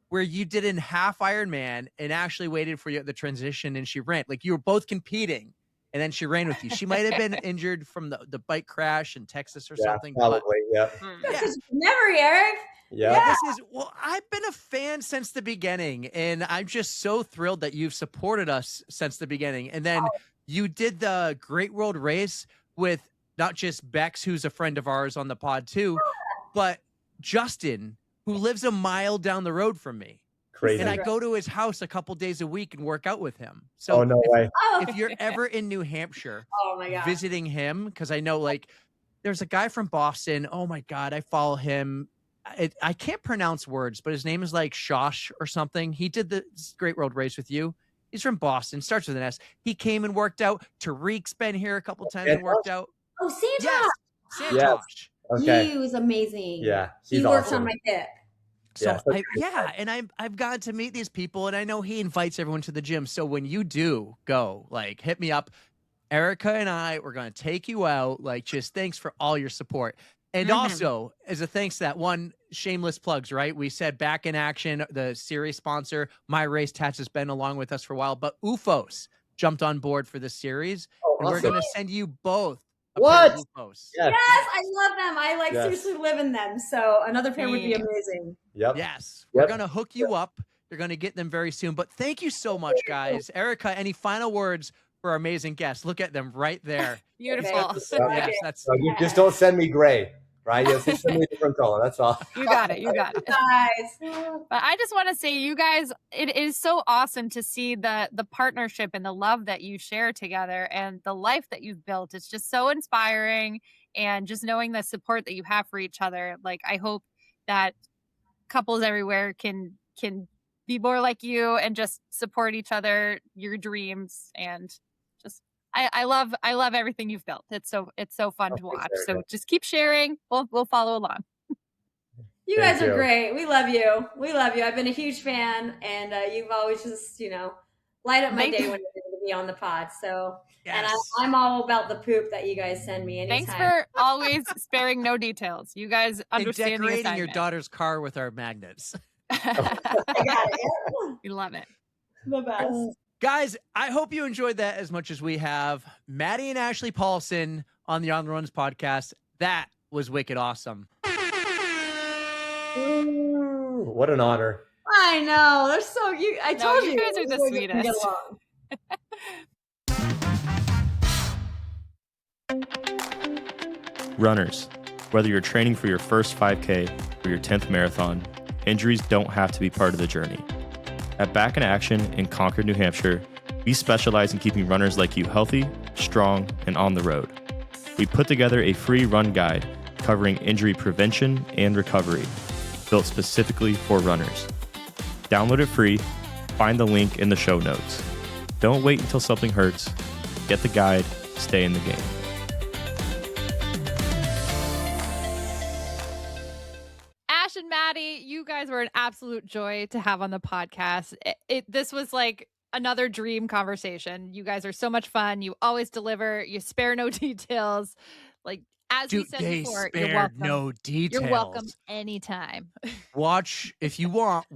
where you did in half Ironman and Ashley waited for you at the transition and she ran. Like, you were both competing. And then she ran with you. She might have been injured from the bike crash in Texas or something. Probably, This is memory, Eric. Yeah. I've been a fan since the beginning, and I'm just so thrilled that you've supported us since the beginning. And then you did the Great World Race with not just Bex, who's a friend of ours on the pod too, but Justin, who lives a mile down the road from me. Crazy. And I go to his house a couple days a week and work out with him. So no way. If you're ever in New Hampshire visiting him, because I know like there's a guy from Boston. Oh my God, I follow him. I can't pronounce words, but his name is like Shosh or something. He did the Great Road Race with you. He's from Boston, starts with an S. He came and worked out. Tariq's been here a couple times and worked out. Oh, Santosh. Yes, Santosh. Okay. He was amazing. Yeah, he works on my hip. So I've gotten to meet these people, and I know he invites everyone to the gym. So when you do go, like, hit me up. Erica and we're going to take you out. Like, just thanks for all your support. And also, as a thanks to that one, shameless plugs, right? We said Back in Action, the series sponsor, My Race Tats has been along with us for a while, but UFOs jumped on board for this series. And we're going to send you both What? UFOs. Yes, I love them. I seriously live in them. So another pair would be amazing. Yep. Yes. We're going to hook you up. You're going to get them very soon. But thank you so much, guys. Erica, any final words for our amazing guests? Look at them right there. Beautiful. Yes, you just don't send me gray, right? Just send me a different color. That's all. You got it. Guys. But I just want to say, you guys, it is so awesome to see the partnership and the love that you share together and the life that you've built. It's just so inspiring, and just knowing the support that you have for each other. Like, I hope that couples everywhere can be more like you and just support each other, your dreams, and just I love everything you've built. It's so fun to watch. So just keep sharing. We'll follow along. You guys are great. We love you. I've been a huge fan, and you've always just, light up my day when you're going to be on the pod. So, and I'm all about the poop that you guys send me anytime. Thanks for always sparing no details. You guys understand and decorating your daughter's car with our magnets. I got it. We love it. The best. Guys, I hope you enjoyed that as much as we have. Maddie and Ashley Paulson on the On the Runs podcast. That was wicked awesome. Ooh, what an honor. I know. They're so cute. I told you. You guys are the sweetest. Runners, whether you're training for your first 5K or your 10th marathon, injuries don't have to be part of the journey. At Back in Action in Concord, New Hampshire, we specialize in keeping runners like you healthy, strong, and on the road. We put together a free run guide covering injury prevention and recovery, built specifically for runners. Download it free, find the link in the show notes. Don't wait until something hurts. Get the guide, stay in the game. Ash and Maddie, you guys were an absolute joy to have on the podcast. This was like another dream conversation. You guys are so much fun. You always deliver. You spare no details. Like, as we said before, you're welcome. No details. You're welcome anytime. Watch if you want.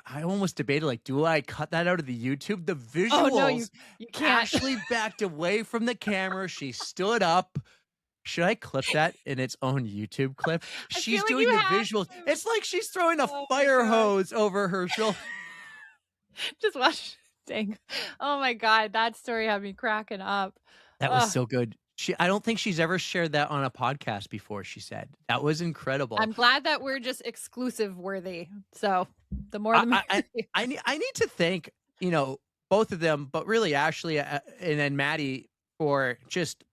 I almost debated, like, do I cut that out of the YouTube? The visuals. Oh, no, you can't. Ashley backed away from the camera. She stood up. Should I clip that in its own YouTube clip? She's like doing you the have visuals. to. It's like she's throwing a Oh my fire God. hose over her shoulder. Just watch. Dang. Oh my God. That story had me cracking up. That was Ugh. so good. I don't think she's ever shared that on a podcast before, she said. That was incredible. I'm glad that we're just exclusive worthy. So the more the merrier. I need to thank, both of them, but really Ashley and then Maddie for just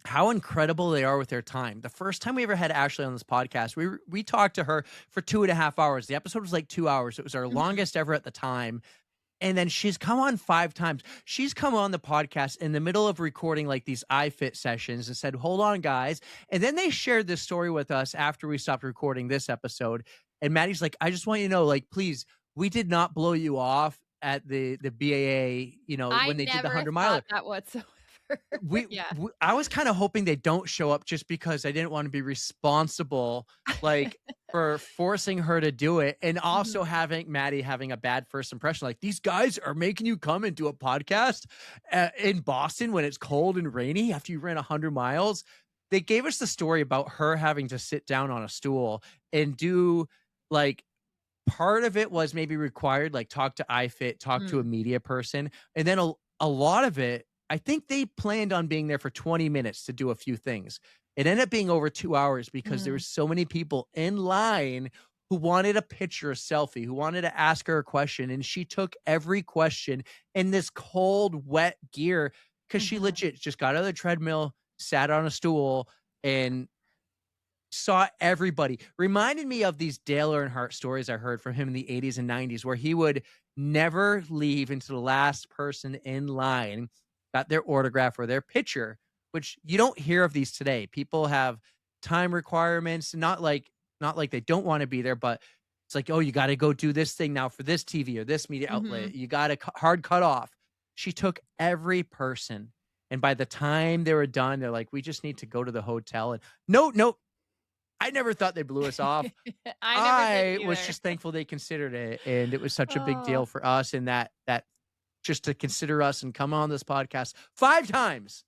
how incredible they are with their time. The first time we ever had Ashley on this podcast, we talked to her for 2.5 hours. The episode was like 2 hours. It was our longest ever at the time. And then she's come on 5 times. She's come on the podcast in the middle of recording like these iFit sessions and said, hold on, guys. And then they shared this story with us after we stopped recording this episode. And Maddie's like, I just want you to know, like, please, we did not blow you off at the BAA, when they did the 100 miler. That whatsoever. I was kind of hoping they don't show up just because I didn't want to be responsible, like for forcing her to do it. And also having Maddie having a bad first impression. Like, these guys are making you come and do a podcast in Boston when it's cold and rainy after you ran 100 miles. They gave us the story about her having to sit down on a stool and do like, part of it was maybe required, like talk to iFit, talk to a media person. And then a lot of it, I think they planned on being there for 20 minutes to do a few things. It ended up being over 2 hours because there were so many people in line who wanted a picture, a selfie, who wanted to ask her a question. And she took every question in this cold, wet gear because she legit just got out of the treadmill, sat on a stool, and saw everybody. Reminded me of these Dale Earnhardt stories I heard from him in the 80s and 90s, where he would never leave until the last person in line got their autograph or their picture, which you don't hear of these today. People have time requirements, not like they don't want to be there, but it's like, oh, you got to go do this thing now for this TV or this media outlet. You got a hard cut off. She took every person. And by the time they were done, they're like, we just need to go to the hotel. And no, I never thought they blew us off. I was just thankful they considered it. And it was such a big deal for us. And that just to consider us and come on this podcast 5 times.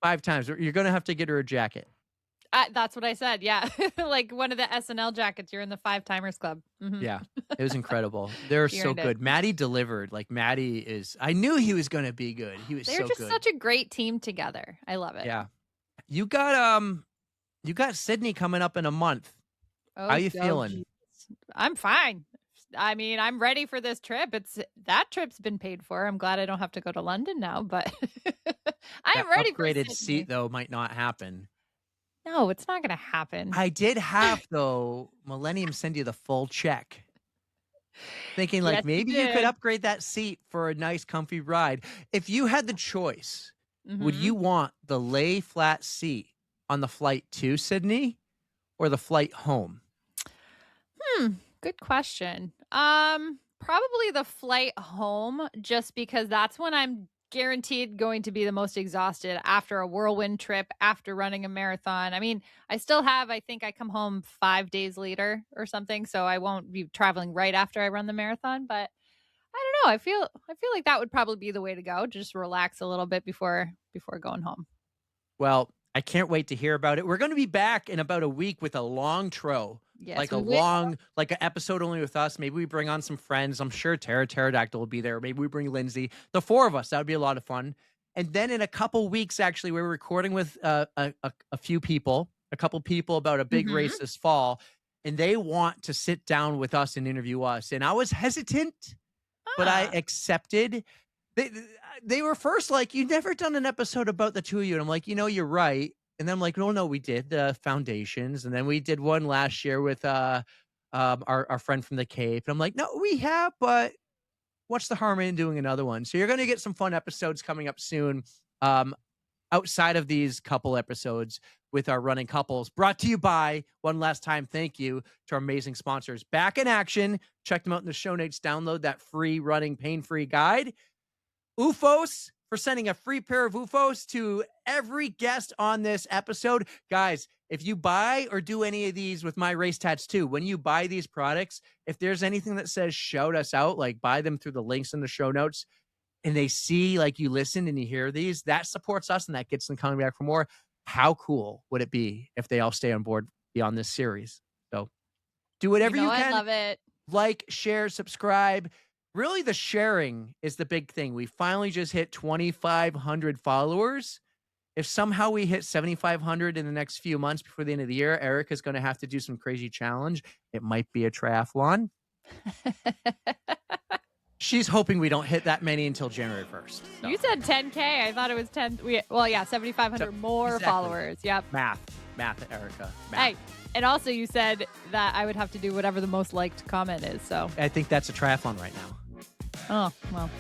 5 times. You're going to have to get her a jacket. That's what I said. Yeah. Like one of the SNL jackets. You're in the 5 Timers Club. Yeah. It was incredible. They're so good. Maddie delivered. Like, Maddie is, I knew he was going to be good. He was so good. They're just such a great team together. I love it. Yeah. You got Sydney coming up in a month. How you feeling? Geez. I'm fine. I mean, I'm ready for this trip. That trip's been paid for. I'm glad I don't have to go to London now, but I'm ready for upgraded Sydney. seat though might not happen. No, it's not going to happen. I did have though Millennium send you the full check. Thinking like Yes, maybe you you could did. upgrade that seat for a nice comfy ride. If you had the choice, would you want the lay flat seat on the flight to Sydney or the flight home? Good question. Probably the flight home, just because that's when I'm guaranteed going to be the most exhausted after a whirlwind trip, after running a marathon. I mean, I think I come home 5 days later or something, so I won't be traveling right after I run the marathon, but I don't know. I feel like that would probably be the way to go. Just relax a little bit before going home. Well, I can't wait to hear about it. We're going to be back in about a week with a long tro. Yes, like we a will. long, like an episode only with us. Maybe we bring on some friends. I'm sure Pterodactyl will be there. Maybe we bring Lindsay. The 4 of us. That would be a lot of fun. And then in a couple weeks, actually, we were recording with a few people, a couple people about a big race this fall, and they want to sit down with us and interview us. And I was hesitant, but I accepted. They were first like, "You've never done an episode about the two of you." And I'm like, you're right. And then I'm like, no, we did the foundations. And then we did one last year with our friend from the Cape. And I'm like, no, we have, but what's the harm in doing another one? So you're going to get some fun episodes coming up soon, outside of these couple episodes with our running couples, brought to you by, one last time, thank you to our amazing sponsors, Back in Action. Check them out in the show notes. Download that free running pain-free guide. UFOs, for sending a free pair of UFOs to every guest on this episode. Guys, if you buy or do any of these with My Race Tats too, when you buy these products, if there's anything that says shout us out, like buy them through the links in the show notes, and they see like you listen and you hear these, that supports us and that gets them coming back for more. How cool would it be if they all stay on board beyond this series? So do whatever you can. I love it. Like, share, subscribe. Really, the sharing is the big thing. We finally just hit 2,500 followers. If somehow we hit 7,500 in the next few months before the end of the year, Erica's going to have to do some crazy challenge. It might be a triathlon. She's hoping we don't hit that many until January 1st. So. You said 10K. I thought it was 10. 7,500 more exactly. Followers. Yep. Math, Erica. Math. Hey, and also you said that I would have to do whatever the most liked comment is. So I think that's a triathlon right now. Oh, well.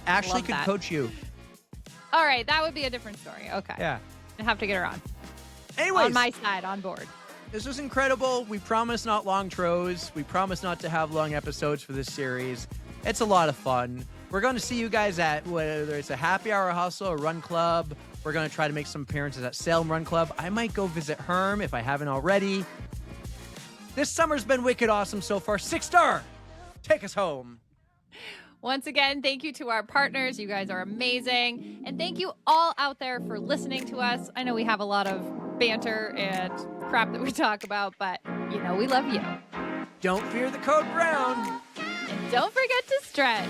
Ashley could coach you. All right. That would be a different story. Okay. Yeah. I have to get her on. Anyways. On my side, on board. This was incredible. We promise not long tros. We promise not to have long episodes for this series. It's a lot of fun. We're going to see you guys at whether it's a happy hour hustle or run club. We're going to try to make some appearances at Salem Run Club. I might go visit Herm if I haven't already. This summer's been wicked awesome so far. 6-star. Take us home. Once again, thank you to our partners. You guys are amazing. And thank you all out there for listening to us. I know we have a lot of banter and crap that we talk about, but we love you. Don't fear the code brown. And don't forget to stretch.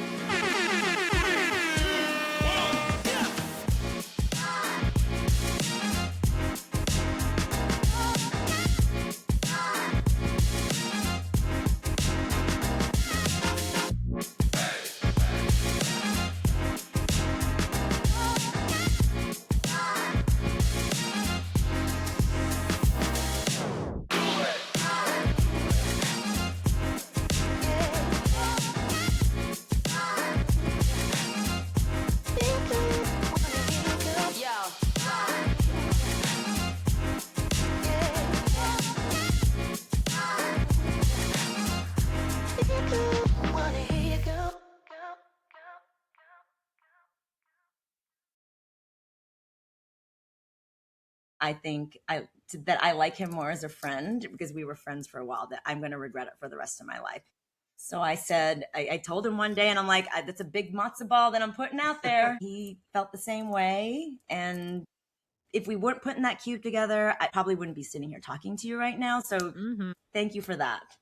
I think that I like him more as a friend because we were friends for a while, that I'm going to regret it for the rest of my life. So I said, I told him one day, and I'm like, that's a big matzo ball that I'm putting out there. He felt the same way. And if we weren't putting that cube together, I probably wouldn't be sitting here talking to you right now. So thank you for that.